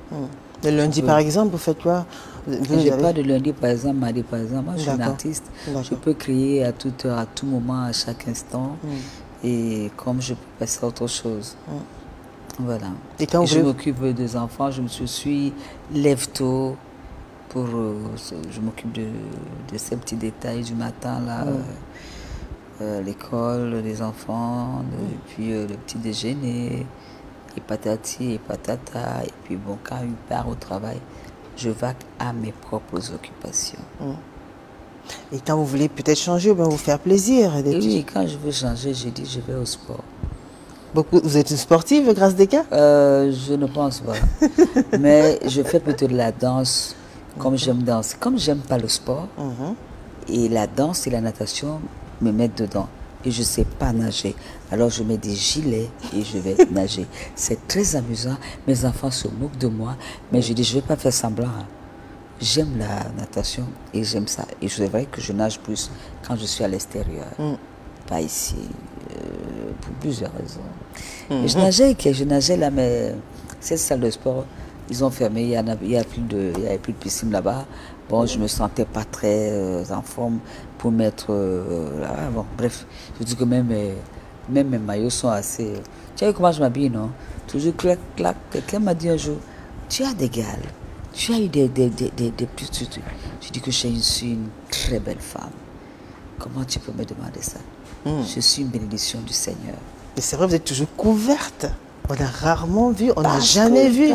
Le lundi, par exemple, vous faites quoi? Je n'ai pas de lundi, par exemple, mardi, par exemple. Moi, je suis une artiste. Je peux créer à toute heure, à tout moment, à chaque instant. Et comme je peux passer à autre chose. Voilà. Et quand je m'occupe des enfants, je me suis lève tôt. Je m'occupe de ces petits détails du matin, là. L'école, les enfants, et puis le petit déjeuner. Et patati et patata, et puis bon, quand il part au travail, je vague à mes propres occupations. Et quand vous voulez peut-être changer ou bien vous faire plaisir? Oui, quand je veux changer, j'ai dit je vais au sport. Vous êtes une sportive, Grâce Deka? Je ne pense pas. Mais je fais plutôt de la danse, comme j'aime danser. Comme j'aime pas le sport, et la danse et la natation me mettent dedans. Et je ne sais pas nager. Alors je mets des gilets et je vais nager. C'est très amusant. Mes enfants se moquent de moi. Mais je dis, je ne vais pas faire semblant. J'aime la natation et j'aime ça. Et c'est vrai que je nage plus quand je suis à l'extérieur. Pas ici. Pour plusieurs raisons. Et je nageais là, mais cette salle de sport, ils ont fermé. Il y avait plus de piscine là-bas. Bon, je me sentais pas très en forme pour mettre... bon, bref, je dis que même mes maillots sont assez... Tu as vu comment je m'habille, non? Toujours clac, clac. Quelqu'un m'a dit un jour, tu as des gales, tu as eu des petits... Je dis que je suis une très belle femme. Comment tu peux me demander ça? Je suis une bénédiction du Seigneur. Mais c'est vrai, vous êtes toujours couverte. On a rarement vu, on n'a jamais vu.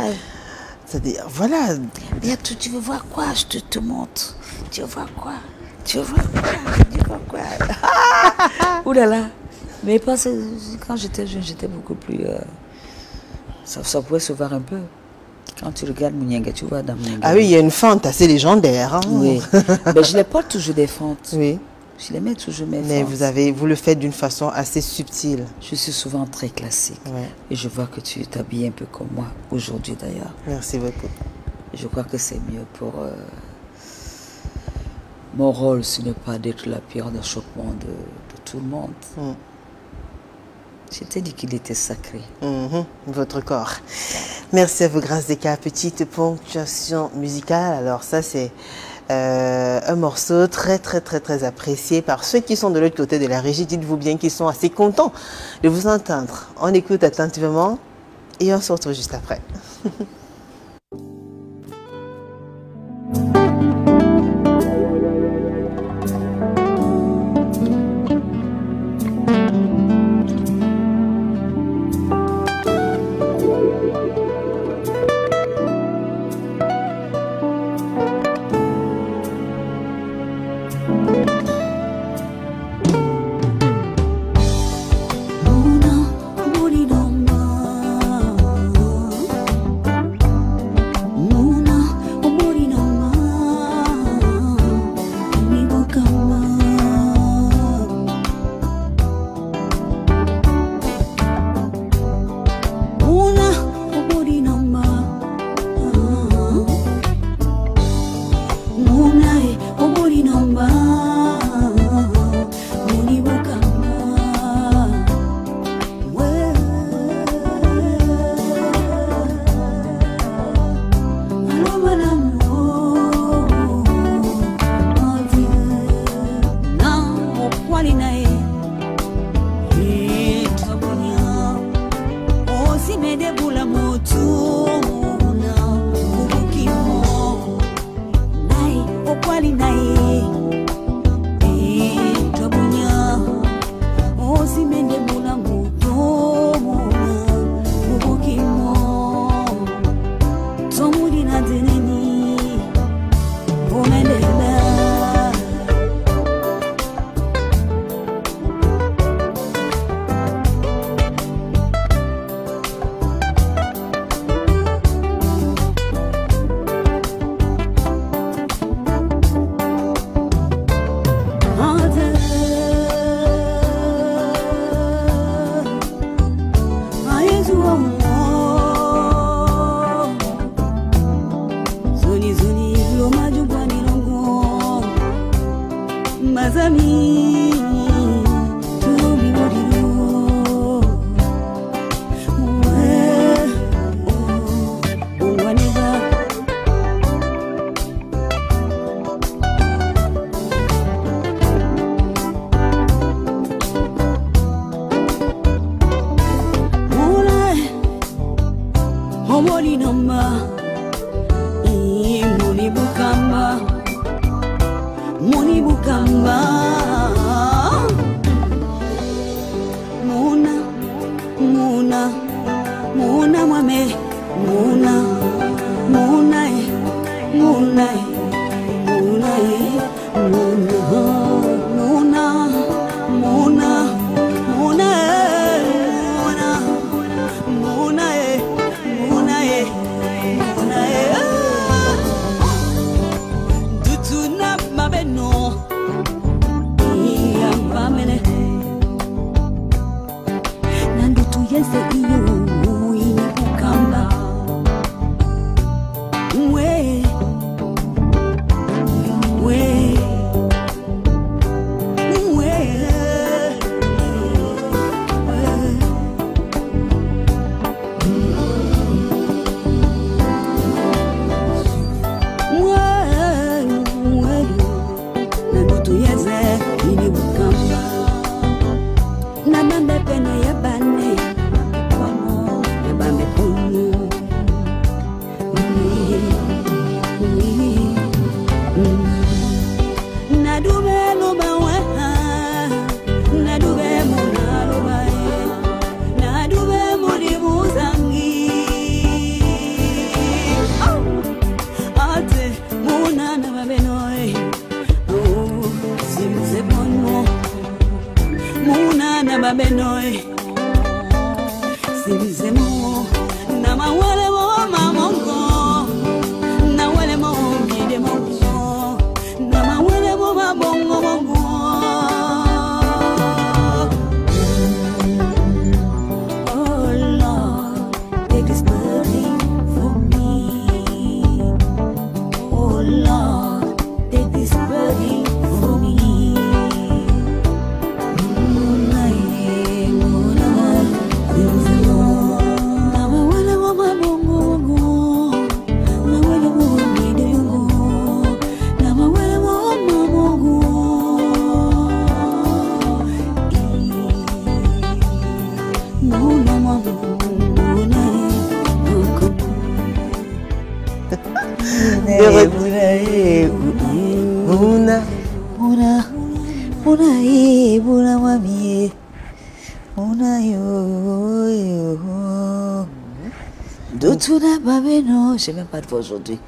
C'est-à-dire, voilà. Mais tu veux voir quoi? Je te montre. Tu veux voir quoi? Tu veux voir quoi? Tu veux voir quoi? Ouh là là. Mais parce que quand j'étais jeune, j'étais beaucoup plus... Ça pouvait se voir un peu. Quand tu regardes Mounienga, tu vois dans Mounienga. Ah oui, il y a une fente assez légendaire. Hein? Oui. Mais je les porte toujours des fentes. Oui. Je les mets toujours mes Mais fentes. vous le faites d'une façon assez subtile. Je suis souvent très classique. Ouais. Et je vois que tu t'habilles un peu comme moi, aujourd'hui d'ailleurs. Merci beaucoup. Je crois que c'est mieux pour... Mon rôle, ce n'est pas d'être la pierre d'achoppement de tout le monde. Je t'ai dit qu'il était sacré. Votre corps. Merci à vous, Grâce Deka. Petite ponctuation musicale. Alors ça, c'est un morceau très, très, très, très apprécié par ceux qui sont de l'autre côté de la régie. Dites-vous bien qu'ils sont assez contents de vous entendre. On écoute attentivement et on se retrouve juste après. babeno iyambamene nandutu yeze iyo inibukamba we babenoy sibizemo na mawale mo mamongo na wale mo ngide mongo na mawale mo mabongo mongo oh Lord take this burden for me oh Lord take this burden for me. Je n'ai même pas de voix aujourd'hui.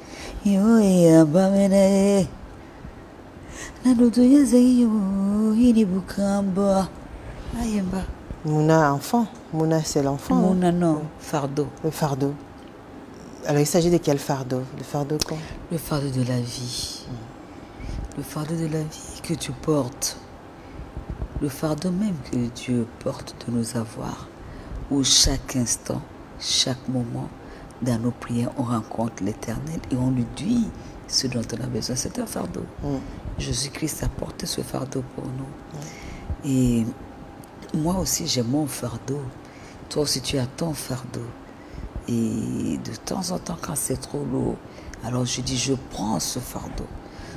Mouna, enfant. Mouna, c'est l'enfant. Mouna, non. Fardeau. Le fardeau. Alors, il s'agit de quel fardeau? Le fardeau quoi? Le fardeau de la vie. Le fardeau de la vie que tu portes. Le fardeau même que Dieu porte de nous avoir. Où chaque instant, chaque moment, dans nos prières, on rencontre l'Éternel et on lui dit ce dont on a besoin. C'est un fardeau. Jésus-Christ a porté ce fardeau pour nous. Et moi aussi, j'ai mon fardeau. Toi aussi, tu as ton fardeau. Et de temps en temps, quand c'est trop lourd, alors je dis, je prends ce fardeau.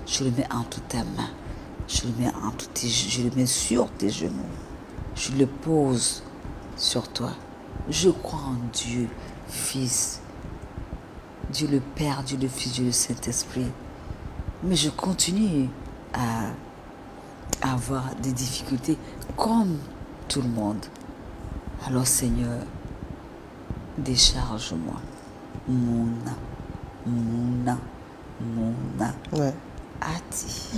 Je le mets entre tes mains. Je le mets sur tes genoux. Je le pose sur toi. Je crois en Dieu, Fils. Dieu le Père, Dieu le Fils, Dieu le Saint-Esprit. Mais je continue à avoir des difficultés comme tout le monde. Alors Seigneur, décharge-moi. Mouna. Ouais. Ati.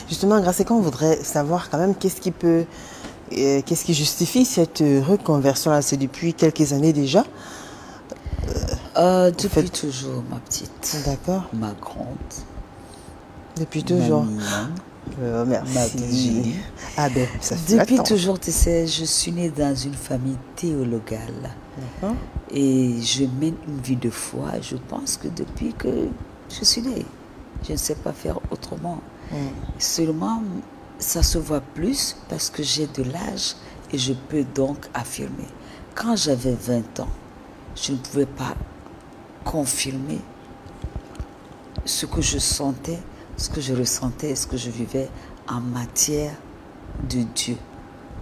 Justement, grâce à quoi on voudrait savoir quand même qu'est-ce qui justifie cette reconversion-là. C'est depuis quelques années déjà. Depuis toujours, ma petite. D'accord. Ma grande. Depuis toujours. Merci. Ah ben, ça fait depuis toujours, tu sais, je suis née dans une famille théologale. D'accord. Et je mène une vie de foi. Je pense que depuis que je suis née, je ne sais pas faire autrement. Seulement, ça se voit plus parce que j'ai de l'âge et je peux donc affirmer. Quand j'avais 20 ans, je ne pouvais pas confirmer ce que je sentais, ce que je ressentais, ce que je vivais en matière de Dieu.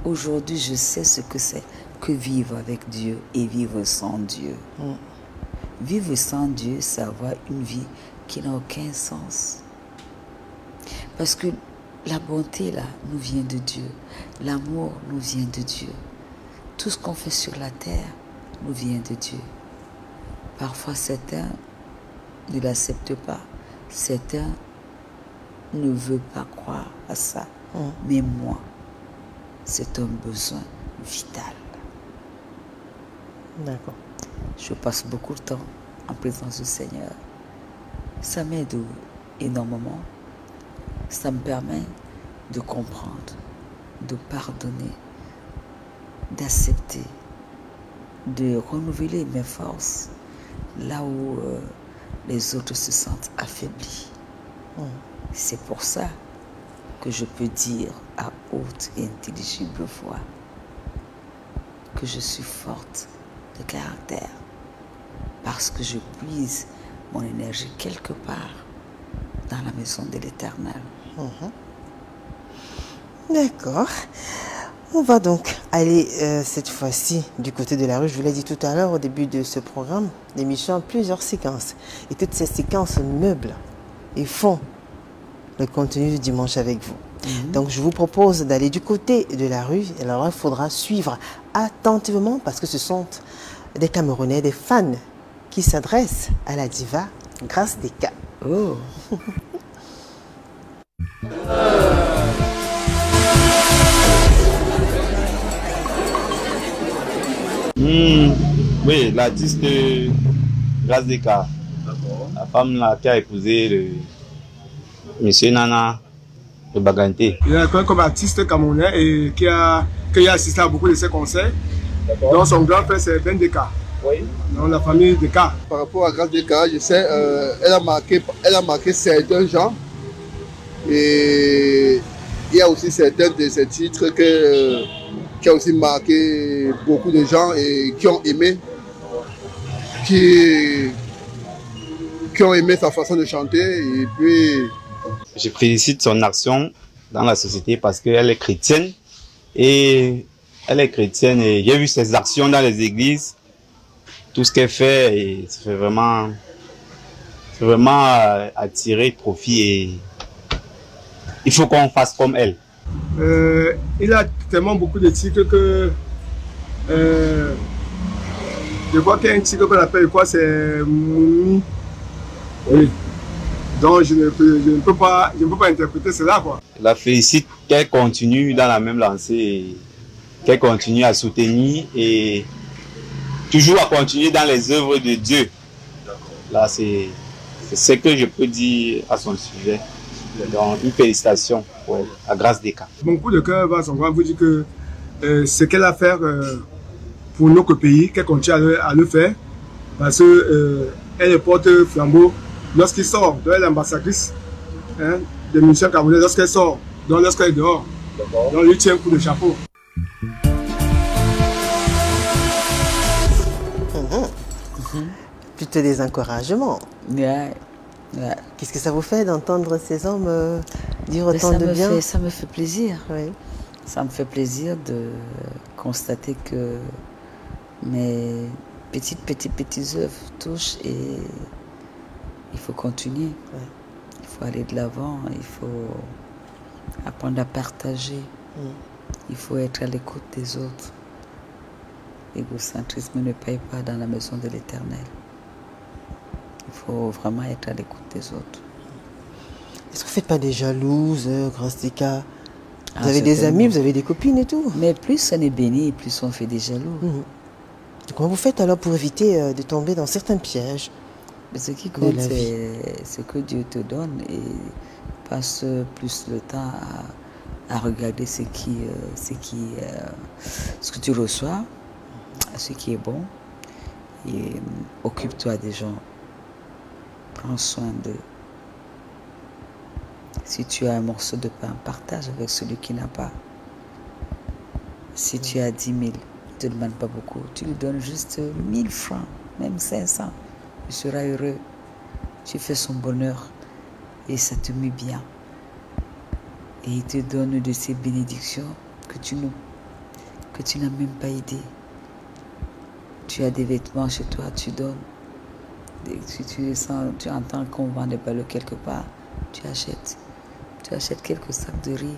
Aujourd'hui, je sais ce que c'est que vivre avec Dieu et vivre sans Dieu. Vivre sans Dieu, c'est avoir une vie qui n'a aucun sens. Parce que la bonté, là, nous vient de Dieu. L'amour nous vient de Dieu. Tout ce qu'on fait sur la terre nous vient de Dieu. Parfois, certains ne l'acceptent pas. Certains ne veulent pas croire à ça. Mais moi, c'est un besoin vital. D'accord. Je passe beaucoup de temps en présence du Seigneur. Ça m'aide énormément. Ça me permet de comprendre, de pardonner, d'accepter, de renouveler mes forces là où les autres se sentent affaiblis. C'est pour ça que je peux dire à haute et intelligible voix que je suis forte de caractère parce que je puise mon énergie quelque part dans la maison de l'Éternel. D'accord. On va donc aller cette fois-ci du côté de la rue. Je vous l'ai dit tout à l'heure au début de ce programme d'émission, plusieurs séquences. Et toutes ces séquences meublent et font le contenu du dimanche avec vous. Donc je vous propose d'aller du côté de la rue. Alors il faudra suivre attentivement parce que ce sont des Camerounais, des fans qui s'adressent à la diva Grâce Deka. Oh. Oui, l'artiste Grâce Deka. La femme là, qui a épousé le monsieur Nana de Baganté. Il est connu comme artiste camerounais et qui a assisté à beaucoup de ses concerts. Donc son grand frère c'est Ben Deka. Oui. Dans la famille Deka. Par rapport à Grâce Deka, je sais, elle a marqué certains gens. Et il y a aussi certains de ses titres qui a aussi marqué beaucoup de gens et qui ont aimé. Qui ont aimé sa façon de chanter. Et puis je félicite son action dans la société parce qu'elle est chrétienne et j'ai vu ses actions dans les églises, tout ce qu'elle fait et ça fait vraiment attirer profit et il faut qu'on fasse comme elle. Il a tellement beaucoup de titres que je vois qu'il y a un titre qu'on appelle quoi, c'est Moumi. Oui. Donc je ne peux pas interpréter cela quoi. Je la félicite qu'elle continue dans la même lancée, qu'elle continue à soutenir et toujours à continuer dans les œuvres de Dieu. Là c'est ce que je peux dire à son sujet. Donc une félicitation à Grâce Deka. Mon coup de cœur va vous dire que ce qu'elle a fait pour notre pays, qu'elle continue à le faire parce que elle porte flambeau. Lorsqu'il sort, donc elle est ambassadrice des musiciens camerounais, lorsqu'elle sort, donc lorsqu'elle est dehors, donc lui tient un coup de chapeau. Plutôt des encouragements. Qu'est-ce que ça vous fait d'entendre ces hommes dire autant de bien? Ça me fait plaisir. Oui. Ça me fait plaisir de constater que mes petites œuvres touchent et il faut continuer, il faut aller de l'avant, il faut apprendre à partager, il faut être à l'écoute des autres. L'égocentrisme ne paye pas dans la maison de l'Éternel. Il faut vraiment être à l'écoute des autres. Est-ce que vous ne faites pas des jalouses, Grâce Deka? Vous avez des amis, vous avez des copines et tout. Mais plus on est béni, plus on fait des jaloux. Comment vous faites alors pour éviter de tomber dans certains pièges? Mais ce qui compte, c'est ce que Dieu te donne et passe plus le temps à regarder ce que tu reçois, ce qui est bon, et occupe-toi des gens, prends soin d'eux. Si tu as un morceau de pain, partage avec celui qui n'a pas. Si tu as 10 000, ne te demande pas beaucoup, tu lui donnes juste 1000 francs, même 500. Il sera heureux, tu fais son bonheur et ça te met bien. Et il te donne de ces bénédictions que tu n'as même pas idée. Tu as des vêtements chez toi, tu donnes. Si tu entends qu'on vend des ballots quelque part, tu achètes. Tu achètes quelques sacs de riz,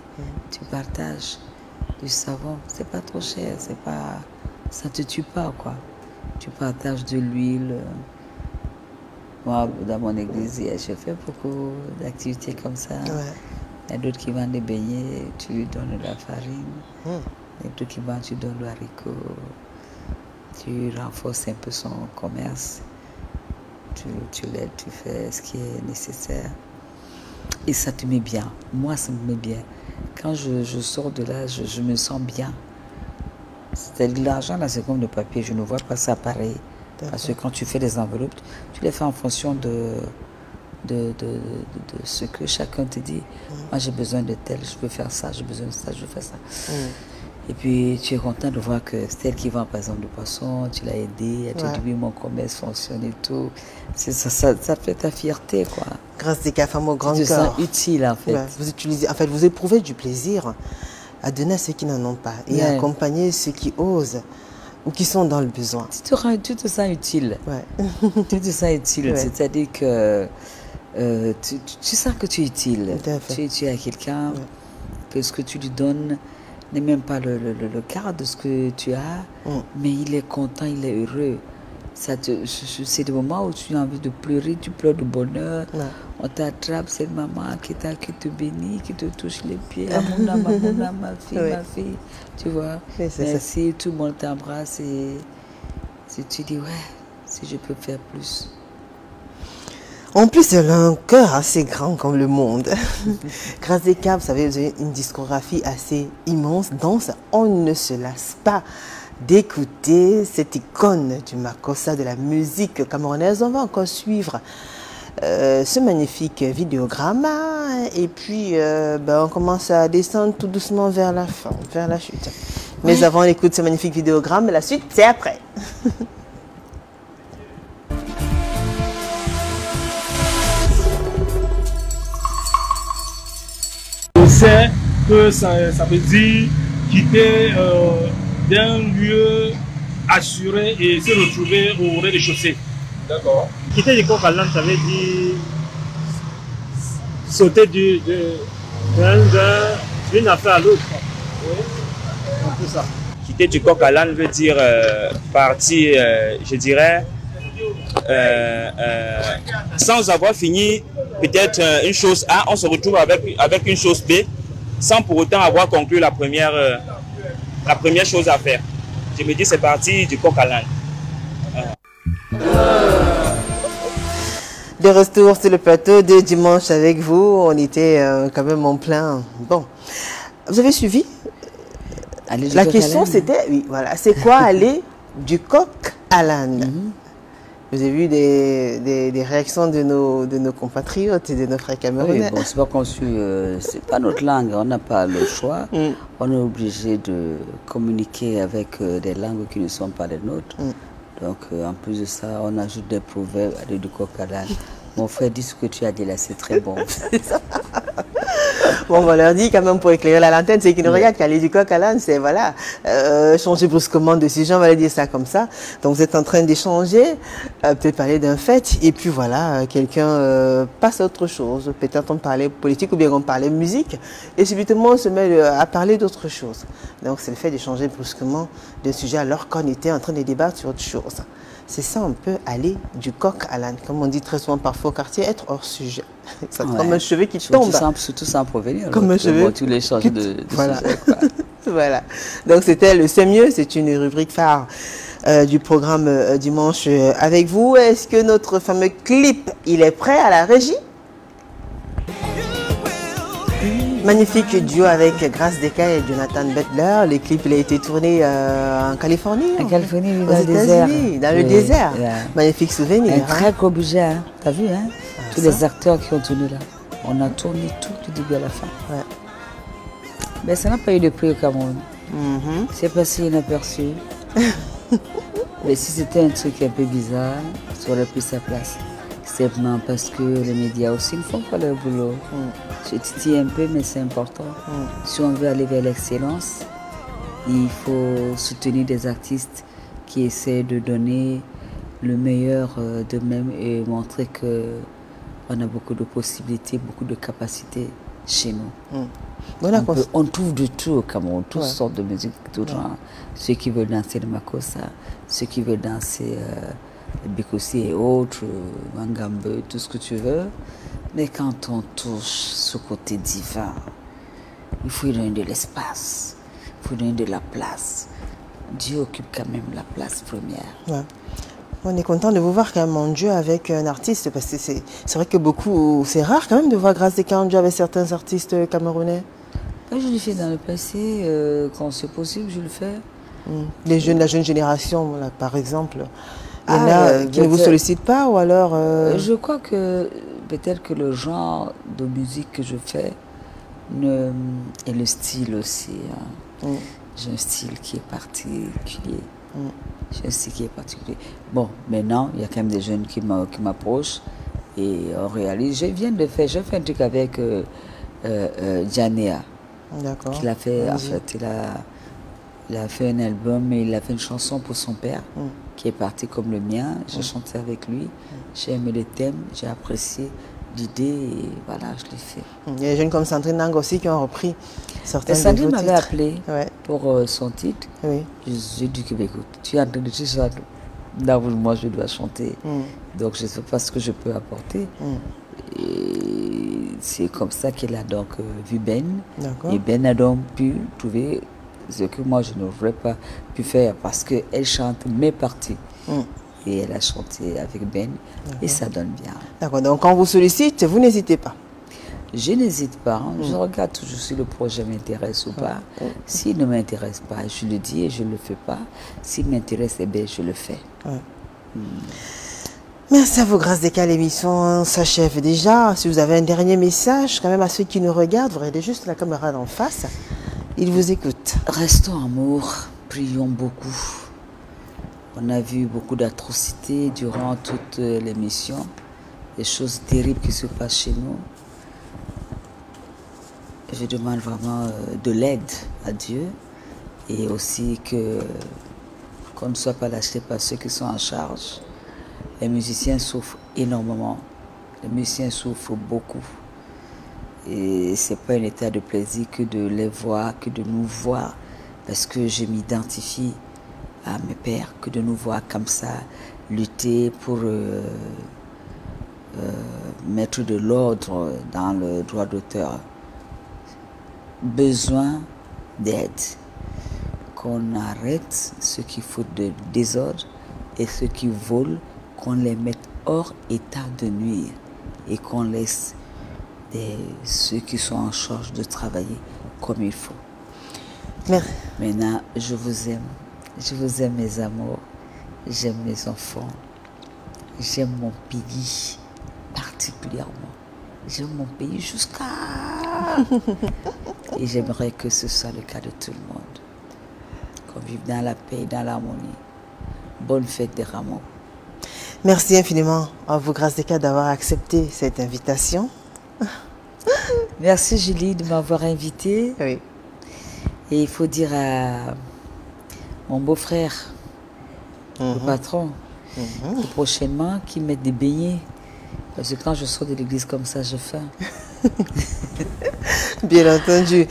tu partages du savon. C'est pas trop cher, ça te tue pas quoi. Tu partages de l'huile. Moi, dans mon église, je fais beaucoup d'activités comme ça. Il y a d'autres qui vendent des beignets, tu lui donnes de la farine. Il y a d'autres qui vendent, tu donnes le haricot. Tu renforces un peu son commerce. Tu l'aides, tu fais ce qui est nécessaire. Et ça te met bien. Moi, ça me met bien. Quand je sors de là, je me sens bien. C'est-à-dire l'argent, là, c'est comme le papier. Je ne vois pas ça pareil. Parce que quand tu fais des enveloppes, tu les fais en fonction de ce que chacun te dit. Moi, j'ai besoin de tel, je veux faire ça, j'ai besoin de ça, je veux faire ça. Et puis, tu es content de voir que c'est elle qui vend, par exemple, du poisson, tu l'as aidé, elle te dit, oui, mon commerce fonctionne et tout. Ça fait ta fierté, quoi. Grâce des femmes au grand cœur. Tu te sens utile, en fait. Ouais, vous éprouvez du plaisir à donner à ceux qui n'en ont pas et à accompagner ceux qui osent ou qui sont dans le besoin. Tu te sens utile. Ouais. Tu te sens utile, c'est-à-dire que tu sens que tu es utile. Tu es utile à quelqu'un, que ce que tu lui donnes n'est même pas le quart de ce que tu as, mais il est content, il est heureux. C'est des moments où tu as envie de pleurer, tu pleures de bonheur. On t'attrape, c'est maman qui te bénit, qui te touche les pieds. Amouna, ma fille, tu vois. Si tout le monde t'embrasse et si tu dis, ouais, si je peux faire plus. En plus, elle a un cœur assez grand comme le monde. Grâce des Caps, vous savez, vous avez une discographie assez immense, dense. On ne se lasse pas d'écouter cette icône du Makossa, de la musique camerounaise. On va encore suivre ce magnifique vidéogramme. Et puis, on commence à descendre tout doucement vers la fin, vers la chute. Mais avant, on écoute ce magnifique vidéogramme. La suite, c'est après. C'est que ça veut dire quitter d'un lieu assuré et se retrouver au rez-de-chaussée. D'accord. Quitter du coq à l'âne, ça veut dire sauter d'une affaire à l'autre. Oui, un peu ça. Quitter du coq à l'âne veut dire partir, je dirais, sans avoir fini peut-être une chose A, on se retrouve avec une chose B, sans pour autant avoir conclu la première chose à faire. Je me dis c'est parti du coq à l'âne. De retour sur le plateau de dimanche avec vous, on était quand même en plein. Bon, vous avez suivi? La question c'était, oui, voilà, c'est quoi aller du coq à l'âne? Vous avez vu des réactions de nos compatriotes et de nos frères camerounais. Oui, bon, c'est pas conçu, c'est pas notre langue, on n'a pas le choix. On est obligé de communiquer avec des langues qui ne sont pas les nôtres. Donc, en plus de ça, on ajoute des proverbes avec du coq à l'âne. Mon frère dit ce que tu as dit là, c'est très bon. Bon, on leur dit quand même pour éclairer la lanterne, c'est qu'ils nous regardent qu'aller du coq à l'âne, c'est voilà, changer brusquement de sujet, on va leur dire ça comme ça. Donc vous êtes en train d'échanger, peut-être parler d'un fait, et puis voilà, quelqu'un passe à autre chose. Peut-être on parlait politique ou bien on parlait musique, et subitement on se met à parler d'autre chose. Donc c'est le fait d'échanger brusquement de sujet alors qu'on était en train de débattre sur autre chose. C'est ça, on peut aller du coq à l'âne. Comme on dit très souvent parfois au quartier, être hors sujet. C'est comme un cheveu qui tombe. Surtout sans provenir. Comme un cheveu. Tu les changes de voilà. sujet, quoi. Voilà. Donc c'était le C'est mieux, c'est une rubrique phare du programme Dimanche avec vous. Est-ce que notre fameux clip, il est prêt à la régie? Magnifique duo avec Grace Deka et Jonathan Butler. Le clip il a été tourné en Californie. En Californie, aux dans le désert. Dans le désert. Magnifique souvenir. Un très gros budget, hein. T'as vu, hein? Tous les acteurs qui ont tourné là. On a tourné tout du début à la fin. Ouais. Mais ça n'a pas eu de prix au Cameroun. C'est passé inaperçu. Mais si c'était un truc un peu bizarre, ça aurait pris sa place. Simplement parce que les médias aussi ne font pas leur boulot. Je titille un peu, mais c'est important. Si on veut aller vers l'excellence, il faut soutenir des artistes qui essaient de donner le meilleur d'eux-mêmes et montrer qu'on a beaucoup de possibilités, beaucoup de capacités chez nous. On trouve de tout au Cameroun, toutes sortes de musique, tout genre. Ceux qui veulent danser le Makossa, ceux qui veulent danser le Bikosi et autres, Mangambe, tout ce que tu veux. Mais quand on touche ce côté divin, il faut donner de l'espace, il faut donner de la place. Dieu occupe quand même la place première. On est content de vous voir quand même en duo avec un artiste, parce que c'est vrai que c'est rare quand même de voir Grace Deka en duo avec certains artistes camerounais. Je le fais dans le passé, quand c'est possible, je le fais. La jeune génération, là, par exemple, il y en a qui ne vous sollicitent pas, ou alors... Je crois que peut-être que le genre de musique que je fais et le style aussi. Hein. J'ai un style qui est particulier. J'ai un style qui est particulier. Bon, maintenant, il y a quand même des jeunes qui m'approchent et on réalise. J'ai fait un truc avec Janea. D'accord. Il a fait, en fait, il a fait un album et il a fait une chanson pour son père qui est parti comme le mien. J'ai chanté avec lui, j'ai aimé les thèmes, j'ai apprécié l'idée et voilà, je l'ai fait. Il y a des jeunes comme Sandrine Nang aussi qui ont repris certains de vos titres. Sandrine m'avait appelé pour son titre. J'ai dit que écoute, tu es en train de chanter, là où moi je dois chanter, donc je ne sais pas ce que je peux apporter. Et c'est comme ça qu'elle a donc vu Ben. Et Ben a donc pu trouver ce que moi je n'aurais pas pu faire parce qu'elle chante mes parties. Et elle a chanté avec Ben et ça donne bien. D'accord, donc quand vous sollicitez, vous n'hésitez pas? Je n'hésite pas, hein. Je regarde toujours si le projet m'intéresse ou pas. S'il ne m'intéresse pas, je le dis et je ne le fais pas. S'il m'intéresse, eh bien, je le fais. Merci à vous, Grace Deka. L'émission s'achève déjà. Si vous avez un dernier message, quand même à ceux qui nous regardent, vous regardez juste la caméra d'en face. Ils vous écoutent. Restons amour, prions beaucoup. On a vu beaucoup d'atrocités durant toute l'émission, des choses terribles qui se passent chez nous. Je demande vraiment de l'aide à Dieu et aussi qu'on ne soit pas lâché par ceux qui sont en charge. Les musiciens souffrent énormément. Les musiciens souffrent beaucoup. Et ce n'est pas un état de plaisir que de les voir, que de nous voir. Parce que je m'identifie à mes pères, que de nous voir comme ça, lutter pour mettre de l'ordre dans le droit d'auteur. Besoin d'aide. Qu'on arrête ceux qui foutent de désordre et ceux qui volent, qu'on les mette hors état de nuire et qu'on laisse ceux qui sont en charge de travailler comme il faut. Merci. Maintenant, je vous aime. Je vous aime, mes amours. J'aime mes enfants. J'aime mon pays particulièrement. J'aime mon pays jusqu'à... Et j'aimerais que ce soit le cas de tout le monde. Qu'on vive dans la paix et dans l'harmonie. Bonne fête des Rameaux. Merci infiniment à vous, Grace Deka, d'avoir accepté cette invitation. Merci Julie de m'avoir invitée. Oui. Et il faut dire à mon beau-frère, le patron, que prochainement qu'il mette des beignets. Parce que quand je sors de l'église comme ça, je faim. Bien entendu.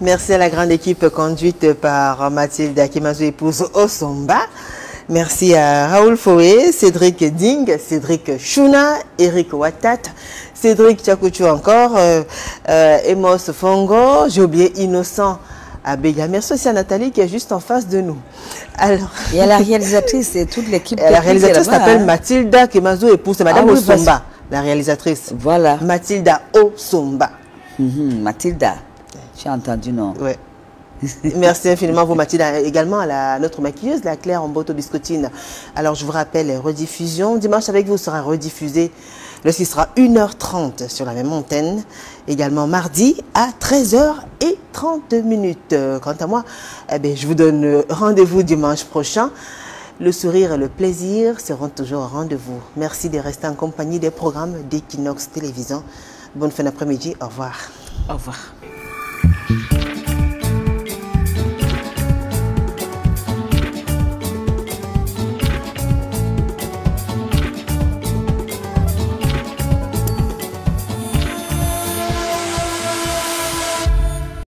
Merci à la grande équipe conduite par Mathilde Akimazo, épouse Osomba. Merci à Raoul Foué, Cédric Ding, Cédric Chouna, Eric Watat, Cédric Tchakouchou encore, Emos Fongo, j'ai oublié Innocent Abega. Merci aussi à Nathalie qui est juste en face de nous. Alors, et à la réalisatrice et toute l'équipe. La réalisatrice s'appelle Mathilda Akimazo, épouse de Madame Osomba, la réalisatrice. Voilà. Mathilda Osomba. Mathilda, j'ai entendu non. Ouais. Merci infiniment vous Mathilde, également à notre maquilleuse, la Claire Mboto Biscotine. Alors je vous rappelle, rediffusion, dimanche avec vous sera rediffusé lorsqu'il sera 1h30 sur la même antenne, également mardi à 13h30. Quant à moi, je vous donne rendez-vous dimanche prochain. Le sourire et le plaisir seront toujours au rendez-vous. Merci de rester en compagnie des programmes d'Equinox Télévision. Bonne fin d'après-midi, au revoir. Au revoir.